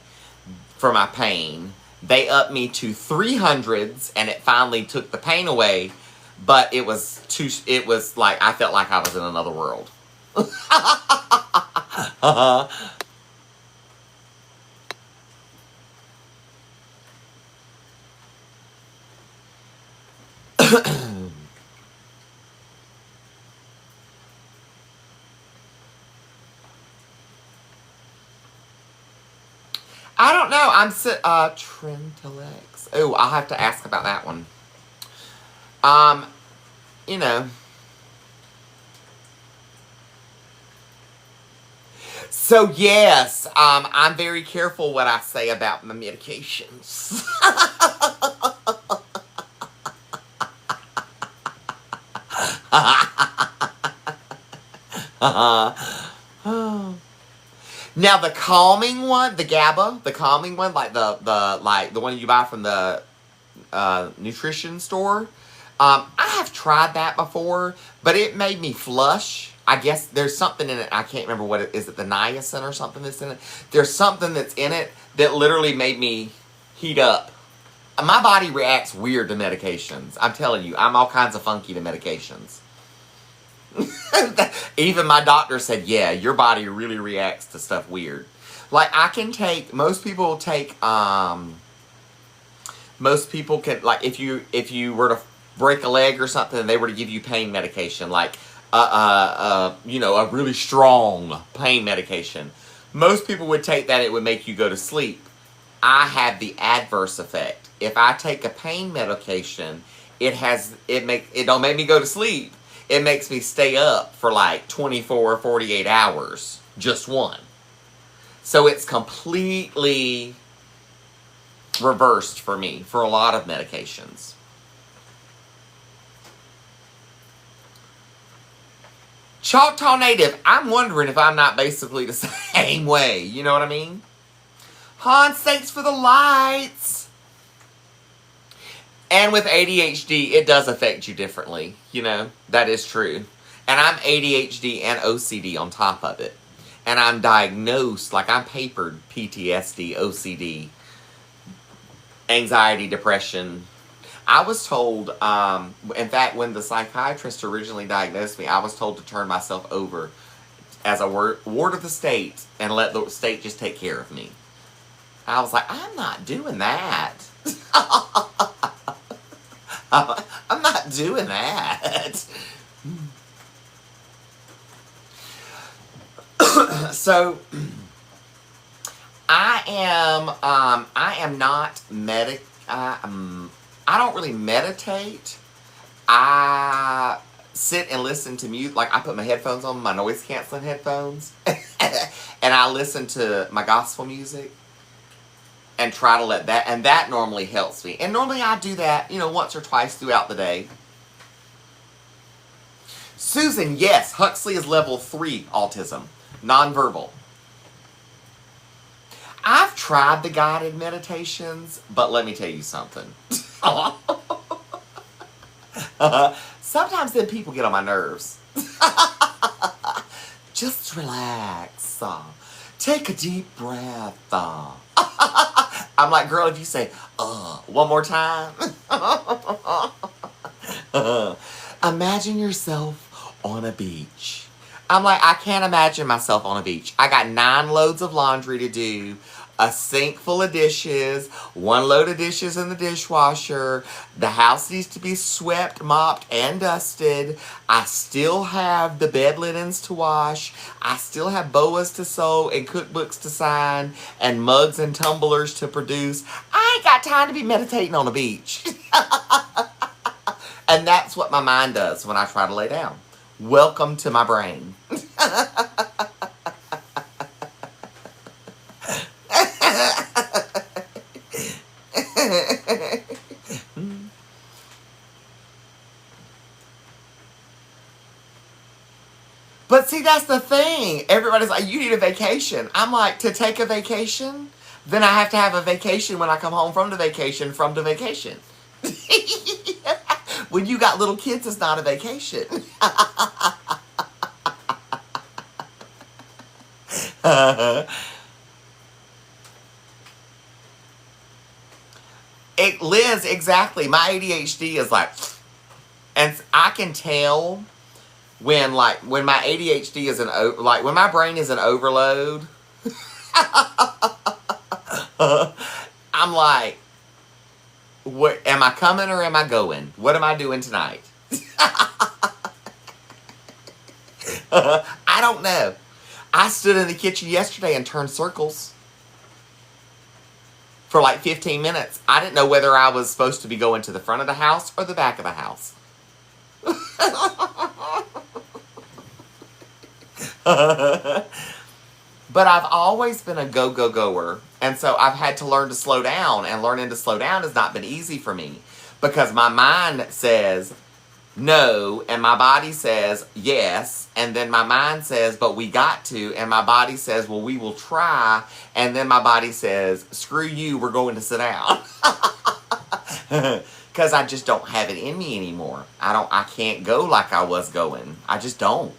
for my pain. They upped me to 300s, and it finally took the pain away. But it was like, I felt like I was in another world. I don't know. Trentilex. Oh, I'll have to ask about that one. Um, you know. So yes, I'm very careful what I say about my medications. Now the calming one, the GABA, the calming one, like the one you buy from the nutrition store. I have tried that before, but it made me flush. I guess there's something in it. I can't remember what it is. It the niacin or something that's in it? There's something that's in it that literally made me heat up. My body reacts weird to medications. I'm telling you, I'm all kinds of funky to medications. Even my doctor said, yeah, your body really reacts to stuff weird. Like I can take, most people take, most people can, like if you were to break a leg or something and they were to give you pain medication, like, a really strong pain medication. Most people would take that, it would make you go to sleep. I have the adverse effect. If I take a pain medication, it don't make me go to sleep. It makes me stay up for like 24 or 48 hours. Just one. So it's completely reversed for me for a lot of medications. Choctaw Native, I'm wondering if I'm not basically the same way. You know what I mean? Hans, thanks for the lights. And with ADHD, it does affect you differently. You know, that is true. And I'm ADHD and OCD on top of it. And I'm diagnosed, like I'm papered PTSD, OCD, anxiety, depression. I was told, in fact, when the psychiatrist originally diagnosed me, I was told to turn myself over as a ward of the state and let the state just take care of me. I was like, I'm not doing that. I'm not doing that. So, I am not I don't really meditate. I sit and listen to music. Like I put my headphones on, my noise canceling headphones, and I listen to my gospel music and try to let that, and that normally helps me. And normally I do that, once or twice throughout the day. Susan, yes, Huxley is level 3 autism, nonverbal. I've tried the guided meditations, but let me tell you something. Sometimes then people get on my nerves. Just relax. Take a deep breath. I'm like, girl, if you say, one more time. Imagine yourself on a beach. I'm like, I can't imagine myself on a beach. I got 9 loads of laundry to do, a sink full of dishes, 1 load of dishes in the dishwasher. The house needs to be swept, mopped, and dusted. I still have the bed linens to wash. I still have boas to sew and cookbooks to sign and mugs and tumblers to produce. I ain't got time to be meditating on a beach. And that's what my mind does when I try to lay down. Welcome to my brain. But see, that's the thing. Everybody's like, you need a vacation. I'm like, to take a vacation? Then I have to have a vacation when I come home from the vacation, When you got little kids, it's not a vacation. Liz, exactly. My ADHD is like, and I can tell when my ADHD is when my brain is an overload. I'm like, what, am I coming or am I going? What am I doing tonight? I don't know. I stood in the kitchen yesterday and turned circles. for like 15 minutes. I didn't know whether I was supposed to be going to the front of the house or the back of the house. But I've always been a go-go-goer. And so I've had to learn to slow down. And learning to slow down has not been easy for me. Because my mind says no, and my body says yes. And then my mind says, but we got to. And my body says, well, we will try. And then my body says, screw you, we're going to sit down. Because I just don't have it in me anymore. I can't go like I was going. I just don't.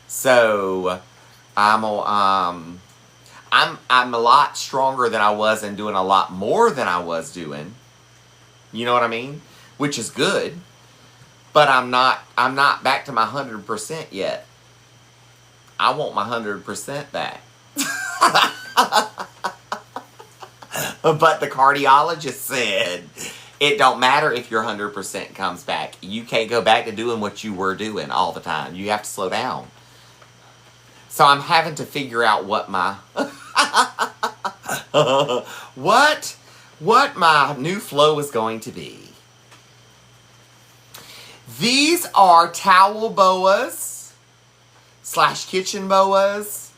So I'm a lot stronger than I was and doing a lot more than I was doing. You know what I mean? Which is good. But I'm not back to my 100% yet. I want my 100% back. But the cardiologist said it don't matter if your 100% comes back. You can't go back to doing what you were doing all the time. You have to slow down. So I'm having to figure out what my what my new flow is going to be. These are towel boas / kitchen boas.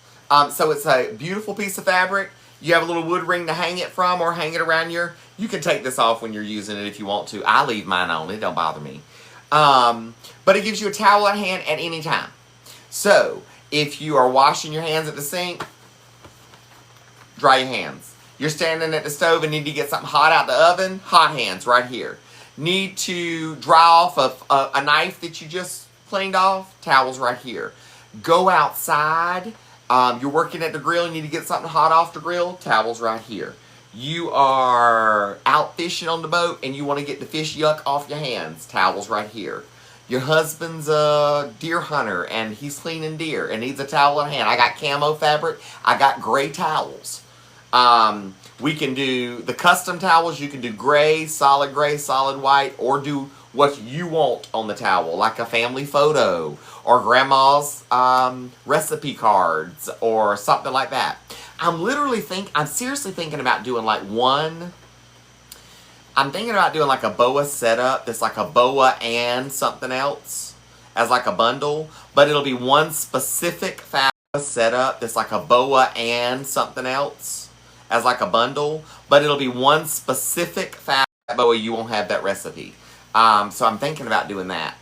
So it's a beautiful piece of fabric. You have a little wood ring to hang it from or hang it around your... You can take this off when you're using it if you want to. I leave mine on. It don't bother me. But it gives you a towel at hand at any time. So, if you are washing your hands at the sink, dry your hands. You're standing at the stove and need to get something hot out the oven, hot hands right here. Need to dry off a knife that you just cleaned off, towels right here. Go outside. You're working at the grill, you need to get something hot off the grill, towels right here. You are out fishing on the boat and you want to get the fish yuck off your hands, towels right here. Your husband's a deer hunter and he's cleaning deer and needs a towel in hand. I got camo fabric, I got gray towels. We can do the custom towels, you can do gray, solid white, or do what you want on the towel, like a family photo or grandma's recipe cards or something like that. I'm seriously thinking about doing like I'm thinking about doing like a boa setup that's like a boa and something else as like a bundle, but it'll be one specific fabric setup that's like a boa and something else as like a bundle, but it'll be one specific fabric boa. You won't have that recipe. So I'm thinking about doing that.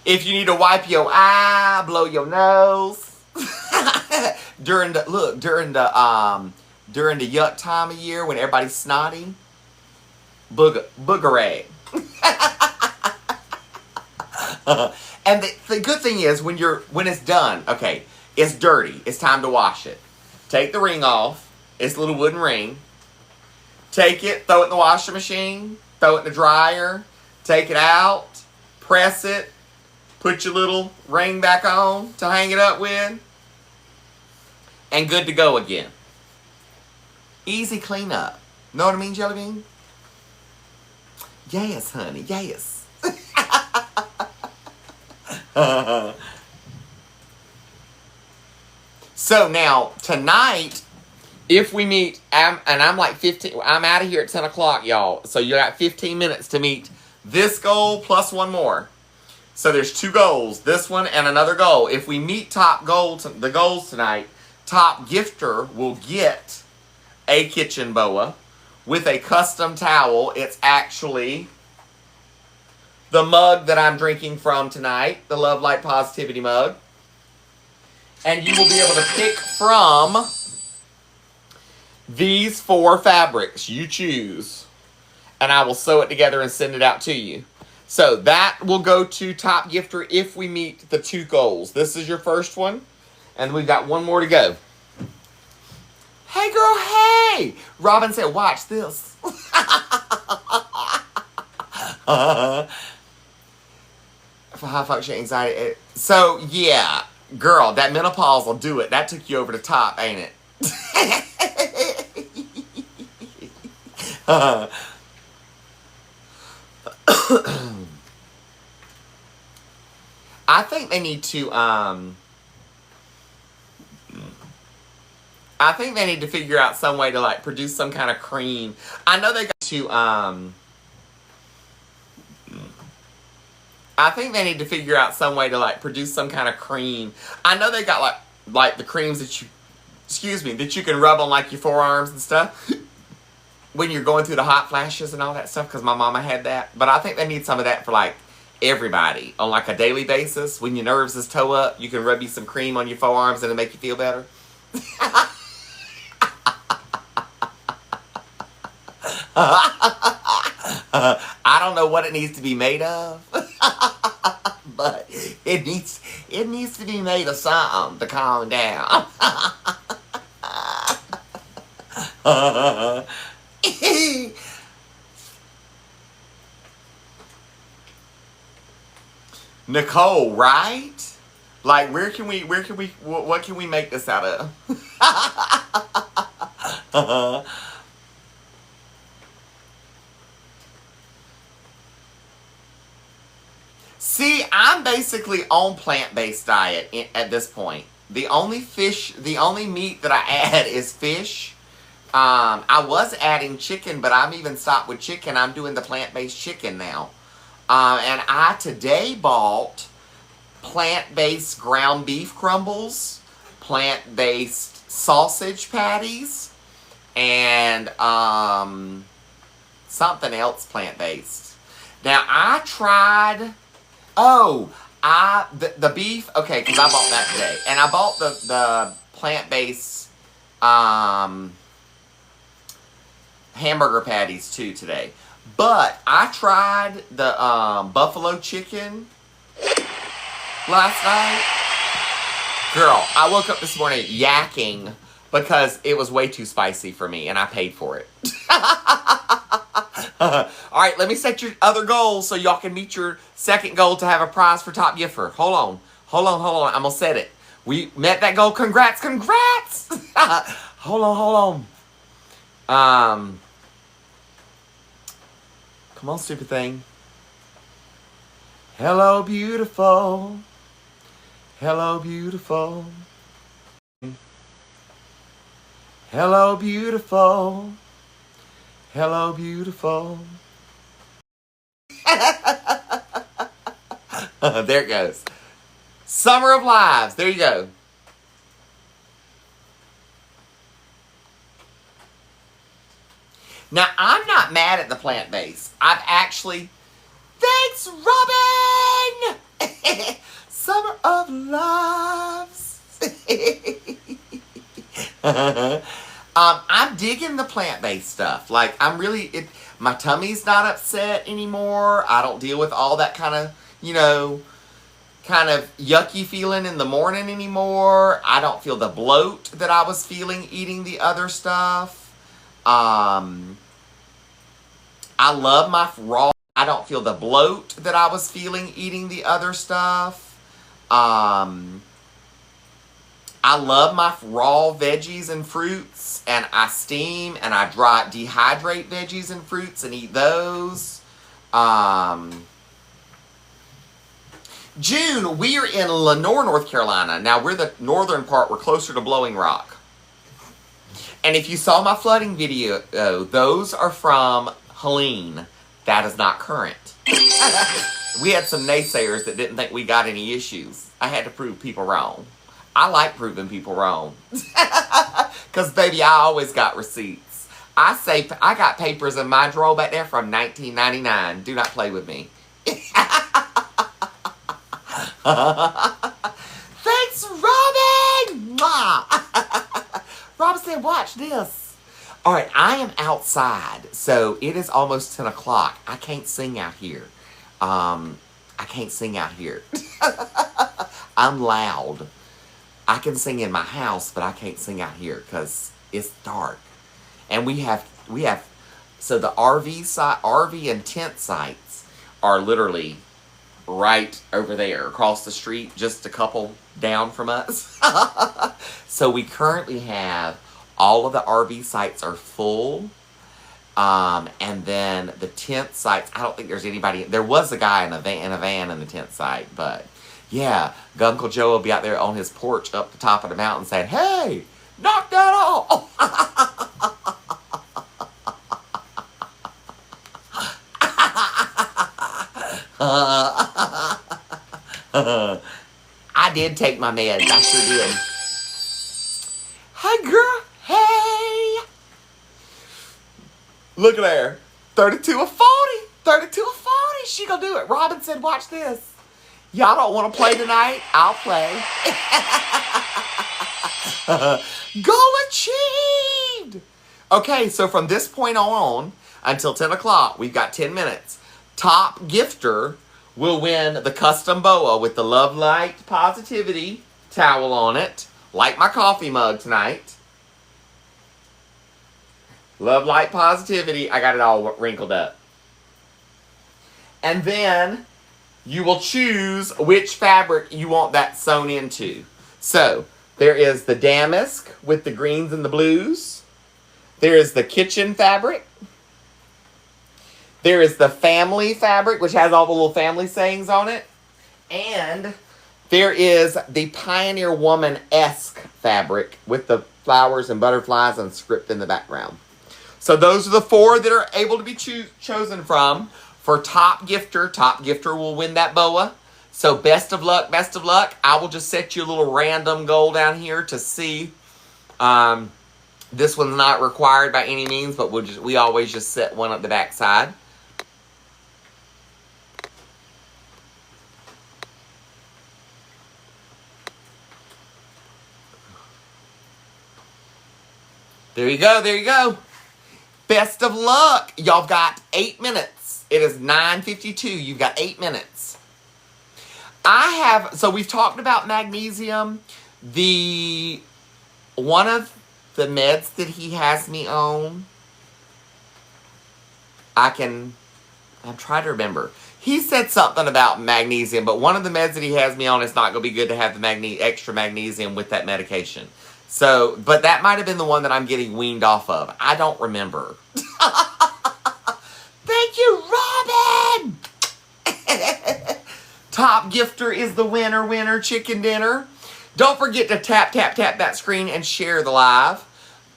If you need to wipe your eye, blow your nose during the yuck time of year when everybody's snotty, boogerang. And the good thing is when it's done, okay, it's dirty. It's time to wash it. Take the ring off. It's a little wooden ring. Take it, throw it in the washing machine, throw it in the dryer, take it out, press it, put your little ring back on to hang it up with, and good to go again. Easy cleanup. Know what I mean, Jelly Bean? Yes, honey, yes. So now, tonight, if we meet, I'm out of here at 10 o'clock, y'all. So you got 15 minutes to meet this goal plus one more. So there's 2 goals, this one and another goal. If we meet the goals tonight, top gifter will get a kitchen boa with a custom towel. It's actually the mug that I'm drinking from tonight, the Love Light Positivity mug. And you will be able to pick from these 4 fabrics you choose, and I will sew it together and send it out to you. So that will go to top gifter if we meet the 2 goals. This is your first one, and we've got one more to go. Hey girl, hey! Robin said, watch this. For high function anxiety. So yeah, girl, that menopause will do it. That took you over the top, ain't it? I think they need to I think they need to figure out some way to like produce some kind of cream. I know they got to I think they need to figure out some way to like produce some kind of cream. I know they got like the creams that you that you can rub on like your forearms and stuff when you're going through the hot flashes and all that stuff, because my mama had that. But I think they need some of that for like everybody on like a daily basis. When your nerves is toe up, you can rub you some cream on your forearms and it'll make you feel better. I don't know what it needs to be made of, but it needs to be made of something to calm down. Nicole, right? Like, what can we make this out of? See, I'm basically on plant-based diet at this point. The only meat that I add is fish. I was adding chicken, but I'm even stopped with chicken. I'm doing the plant-based chicken now. And I today bought plant-based ground beef crumbles, plant-based sausage patties, and something else plant-based. Now, I tried... Oh, the beef, okay, because I bought that today. And I bought the plant-based hamburger patties too today. But I tried the buffalo chicken last night. Girl, I woke up this morning yakking because it was way too spicy for me and I paid for it. Alright, let me set your other goals so y'all can meet your second goal to have a prize for Top Giffer. Hold on. I'm gonna set it. We met that goal. Congrats! Hold on. Come on, stupid thing. Hello, beautiful. Hello, beautiful. Hello, beautiful. Hello, beautiful. There it goes. Summer of Lives. There you go. Now, I'm not mad at the plant-based. I've actually... Thanks, Robin! Summer of Lives. I'm digging the plant-based stuff. Like, I'm really... my tummy's not upset anymore. I don't deal with all that kind of, kind of yucky feeling in the morning anymore. I don't feel the bloat that I was feeling eating the other stuff. I love my raw... I don't feel the bloat that I was feeling eating the other stuff. I love my raw veggies and fruits, and I steam and I dehydrate veggies and fruits and eat those. June, we are in Lenoir, North Carolina. Now, we're the northern part. We're closer to Blowing Rock. And if you saw my flooding video, those are from Helene. That is not current. We had some naysayers that didn't think we got any issues. I had to prove people wrong. I like proving people wrong. Because, baby, I always got receipts. I got papers in my drawer back there from 1999. Do not play with me. Thanks, Robin! Robin said, watch this. All right, I am outside, so it is almost 10 o'clock. I can't sing out here. I'm loud. I can sing in my house, but I can't sing out here because it's dark. And we have, so the RV and tent sites are literally right over there across the street, just a couple down from us. So we currently have all of the RV sites are full. And then the tent sites, I don't think there's anybody. There was a guy in a van in the tent site, but yeah, Uncle Joe will be out there on his porch up the top of the mountain saying, hey, Knock that off. I did take my meds. I sure did. Hey, girl. Hey. Look at there. 32 of 40. 32 of 40. She gonna do it. Robin said, watch this. Y'all don't want to play tonight? I'll play. Goal achieved. Okay, so from this point on until 10 o'clock, we've got 10 minutes. Top gifter will win the custom boa with the Love Light Positivity towel on it, like my coffee mug tonight. Love Light Positivity. I got it all wrinkled up. And then you will choose which fabric you want that sewn into. So, there is the damask with the greens and the blues. There is the kitchen fabric. There is the family fabric, which has all the little family sayings on it. And there is the Pioneer Woman-esque fabric with the flowers and butterflies and script in the background. So those are the 4 that are able to be chosen from. For top gifter, top gifter will win that boa. So best of luck, best of luck. I will just set you a little random goal down here to see. This one's not required by any means, but we always just set one at the back side. There you go, there you go. Best of luck. Y'all got 8 minutes. It is 9:52. You've got 8 minutes. So we've talked about magnesium. One of the meds that he has me on, I'm trying to remember. He said something about magnesium, but one of the meds that he has me on, is not going to be good to have the extra magnesium with that medication. So, but that might have been the one that I'm getting weaned off of. I don't remember. Thank you, Robin! Top gifter is the winner, chicken dinner. Don't forget to tap that screen and share the live.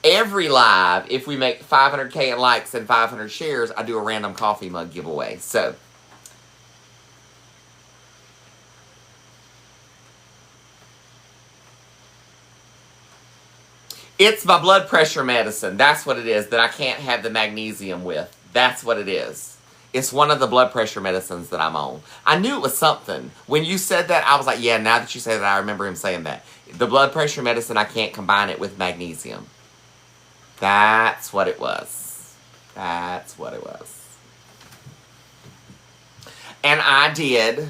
Every live, if we make 500K in likes and 500 shares, I do a random coffee mug giveaway. So, it's my blood pressure medicine. That's what it is that I can't have the magnesium with. That's what it is. It's one of the blood pressure medicines that I'm on. I knew it was something. When you said that, I was like, yeah, now that you say that, I remember him saying that. The blood pressure medicine, I can't combine it with magnesium. That's what it was. That's what it was. And I did,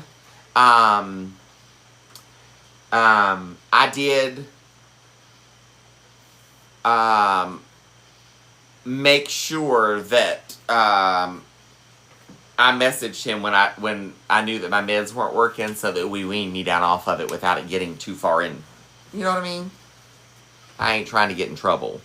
make sure that, I messaged him when I knew that my meds weren't working so that we weaned me down off of it without it getting too far in. You know what I mean? I ain't trying to get in trouble.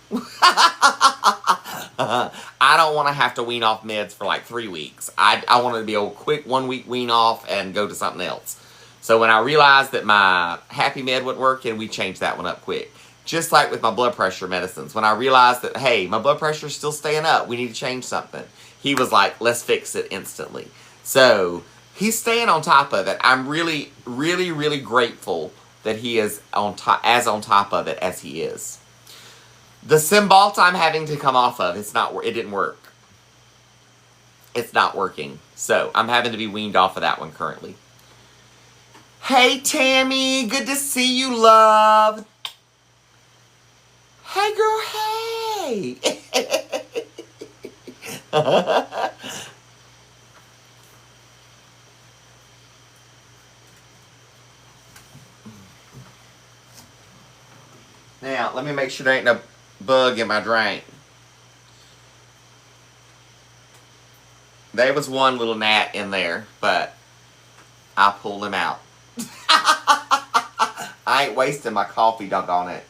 I don't want to have to wean off meds for like 3 weeks. I wanted to be a quick 1 week wean off and go to something else. So when I realized that my Happy Med wasn't working, we changed that one up quick. Just like with my blood pressure medicines. When I realized that, hey, my blood pressure's still staying up, we need to change something. He was like, let's fix it instantly. So, he's staying on top of it. I'm really, really, really grateful that he is on top of it as he is. The Cymbalta I'm having to come off of, it didn't work. It's not working. So, I'm having to be weaned off of that one currently. Hey, Tammy. Good to see you, love. Hey, girl, hey. Now, let me make sure there ain't no bug in my drink. There was one little gnat in there, but I pulled him out. I ain't wasting my coffee, doggone it.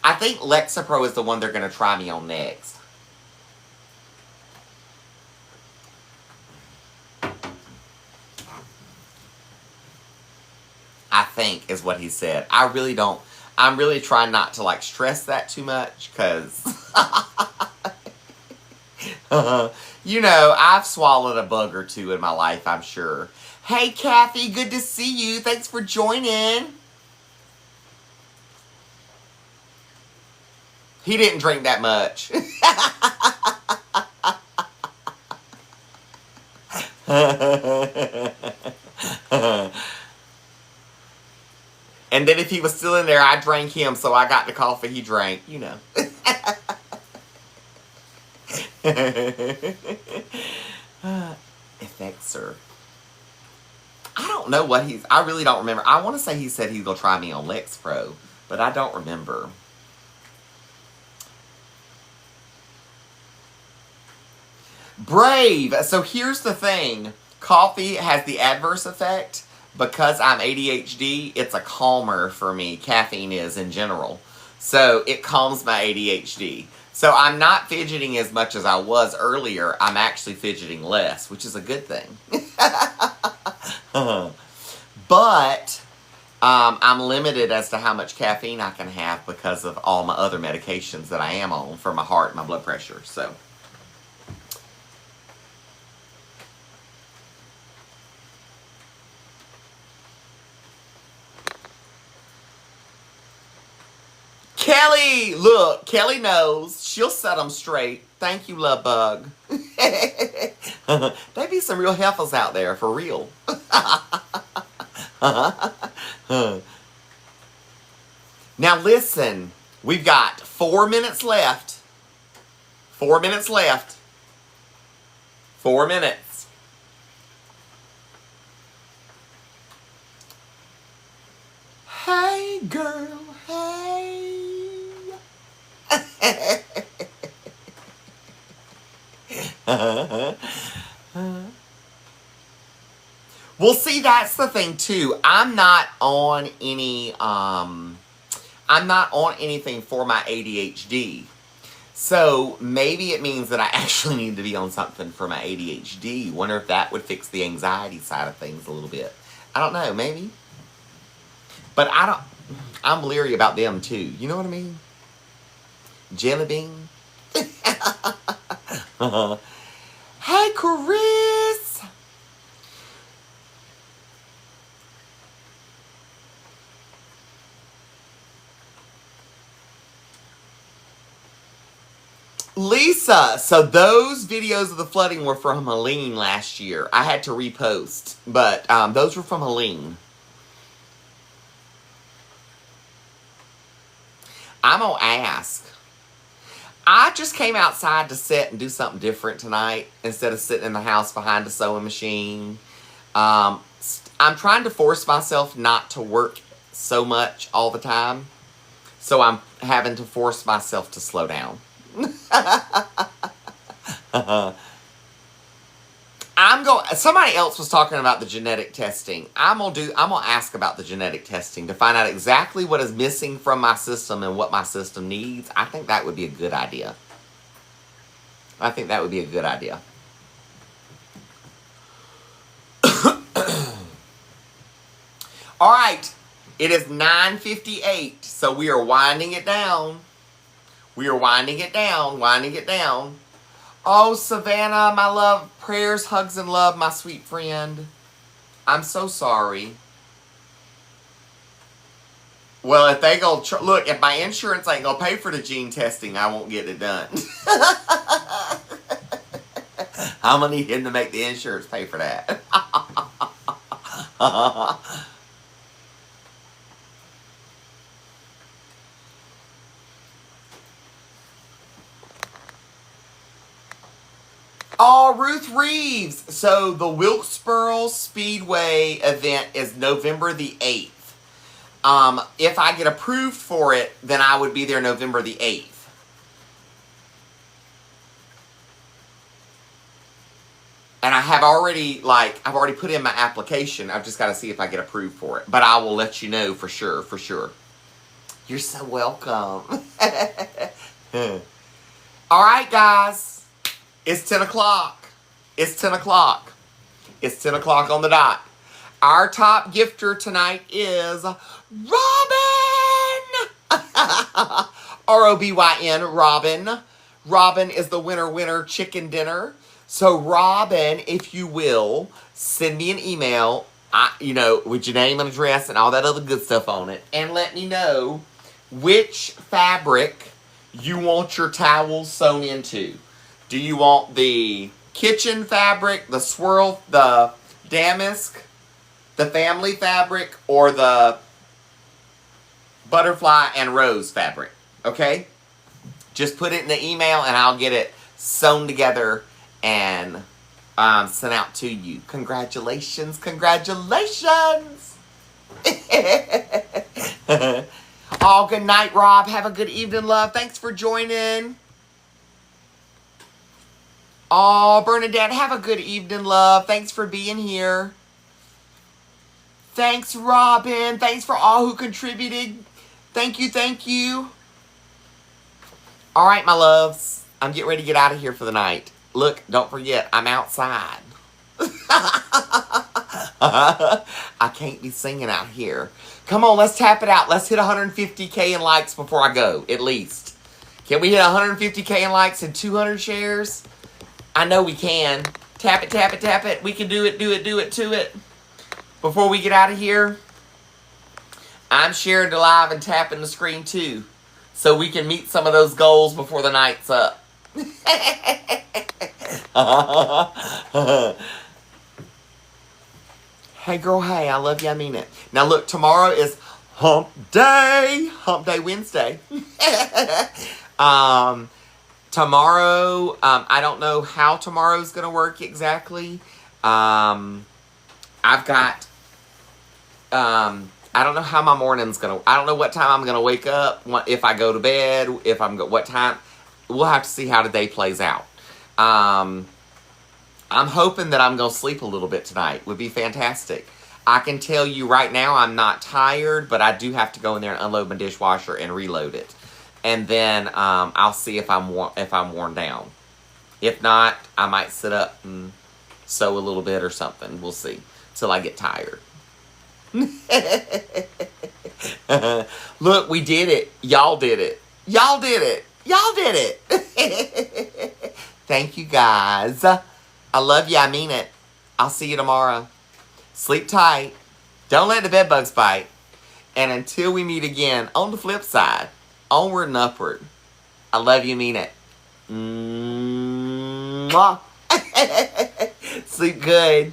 I think Lexapro is the one they're going to try me on next. I think is what he said. I really don't. I'm really trying not to like stress that too much because, you know, I've swallowed a bug or two in my life, I'm sure. Hey, Kathy, good to see you. Thanks for joining. He didn't drink that much. And then if he was still in there, I drank him, so I got the coffee he drank, you know. Effexor. I don't know what I really don't remember. I want to say he said he's going to try me on Lexpro, but I don't remember. Brave. So here's the thing. Coffee has the adverse effect. Because I'm ADHD, it's a calmer for me. Caffeine is in general. So it calms my ADHD. So I'm not fidgeting as much as I was earlier. I'm actually fidgeting less, which is a good thing. But I'm limited as to how much caffeine I can have because of all my other medications that I am on for my heart and my blood pressure. So. Kelly, look, Kelly knows. She'll set them straight. Thank you, love bug. They be some real heifers out there, for real. Now listen, we've got 4 minutes left. 4 minutes left. 4 minutes. Hey, girl, hey. Well, see, that's the thing too. I'm not on anything for my ADHD. So maybe it means that I actually need to be on something for my ADHD. Wonder if that would fix the anxiety side of things a little bit. I don't know, maybe. But I'm leery about them too. You know what I mean? Jelly bean. Hey, Chris. Lisa, so those videos of the flooding were from Helene last year. I had to repost, but those were from Helene. I'm going to ask. I just came outside to sit and do something different tonight instead of sitting in the house behind a sewing machine. I'm trying to force myself not to work so much all the time. So I'm having to force myself to slow down. Somebody else was talking about the genetic testing. I'm gonna ask about the genetic testing to find out exactly what is missing from my system and what my system needs. I think that would be a good idea. I think that would be a good idea. All right, it is 9:58, so we are winding it down. We are winding it down, winding it down. Oh, Savannah, my love, prayers, hugs, and love, my sweet friend. I'm so sorry. Well, if they go, look, if my insurance ain't gonna pay for the gene testing, I won't get it done. I'm gonna need him to make the insurance pay for that. Oh, Ruth Reeves. So the Wilkesboro Speedway event is November the 8th. If I get approved for it, then I would be there November the 8th. And I've already put in my application. I've just got to see if I get approved for it. But I will let you know for sure, for sure. You're so welcome. All right, guys. It's 10 o'clock. It's 10 o'clock. It's 10 o'clock on the dot. Our top gifter tonight is Robin! Robyn, Robin. Robin is the winner chicken dinner. So Robin, if you will, send me an email, with your name and address and all that other good stuff on it, and let me know which fabric you want your towels sewn into. Do you want the kitchen fabric, the swirl, the damask, the family fabric, or the butterfly and rose fabric? Okay? Just put it in the email and I'll get it sewn together and sent out to you. Congratulations. Congratulations. Oh, good night, Rob. Have a good evening, love. Thanks for joining. Oh, Bernadette, have a good evening, love. Thanks for being here. Thanks, Robin. Thanks for all who contributed. Thank you, thank you. All right, my loves. I'm getting ready to get out of here for the night. Look, don't forget, I'm outside. I can't be singing out here. Come on, let's tap it out. Let's hit 150K in likes before I go, at least. Can we hit 150K in likes and 200 shares? I know we can. Tap it, tap it, tap it. We can do it, do it, do it, to it. Before we get out of here, I'm sharing the live and tapping the screen too, so we can meet some of those goals before the night's up. Hey girl, hey, I love you, I mean it. Now look, tomorrow is Hump Day Wednesday. Tomorrow, I don't know how tomorrow's gonna work exactly. I've got, I don't know how my morning's gonna, I don't know what time I'm gonna wake up, if I go to bed, what time. We'll have to see how the day plays out. I'm hoping that I'm gonna sleep a little bit tonight. Would be fantastic. I can tell you right now I'm not tired, but I do have to go in there and unload my dishwasher and reload it. And then I'll see if I'm worn down. If not, I might sit up and sew a little bit or something. We'll see. Till I get tired. Look, we did it. Y'all did it. Y'all did it. Y'all did it. Thank you, guys. I love you. I mean it. I'll see you tomorrow. Sleep tight. Don't let the bed bugs bite. And until we meet again, on the flip side, onward and upward. I love you. Mean it. Mwah. Sleep good.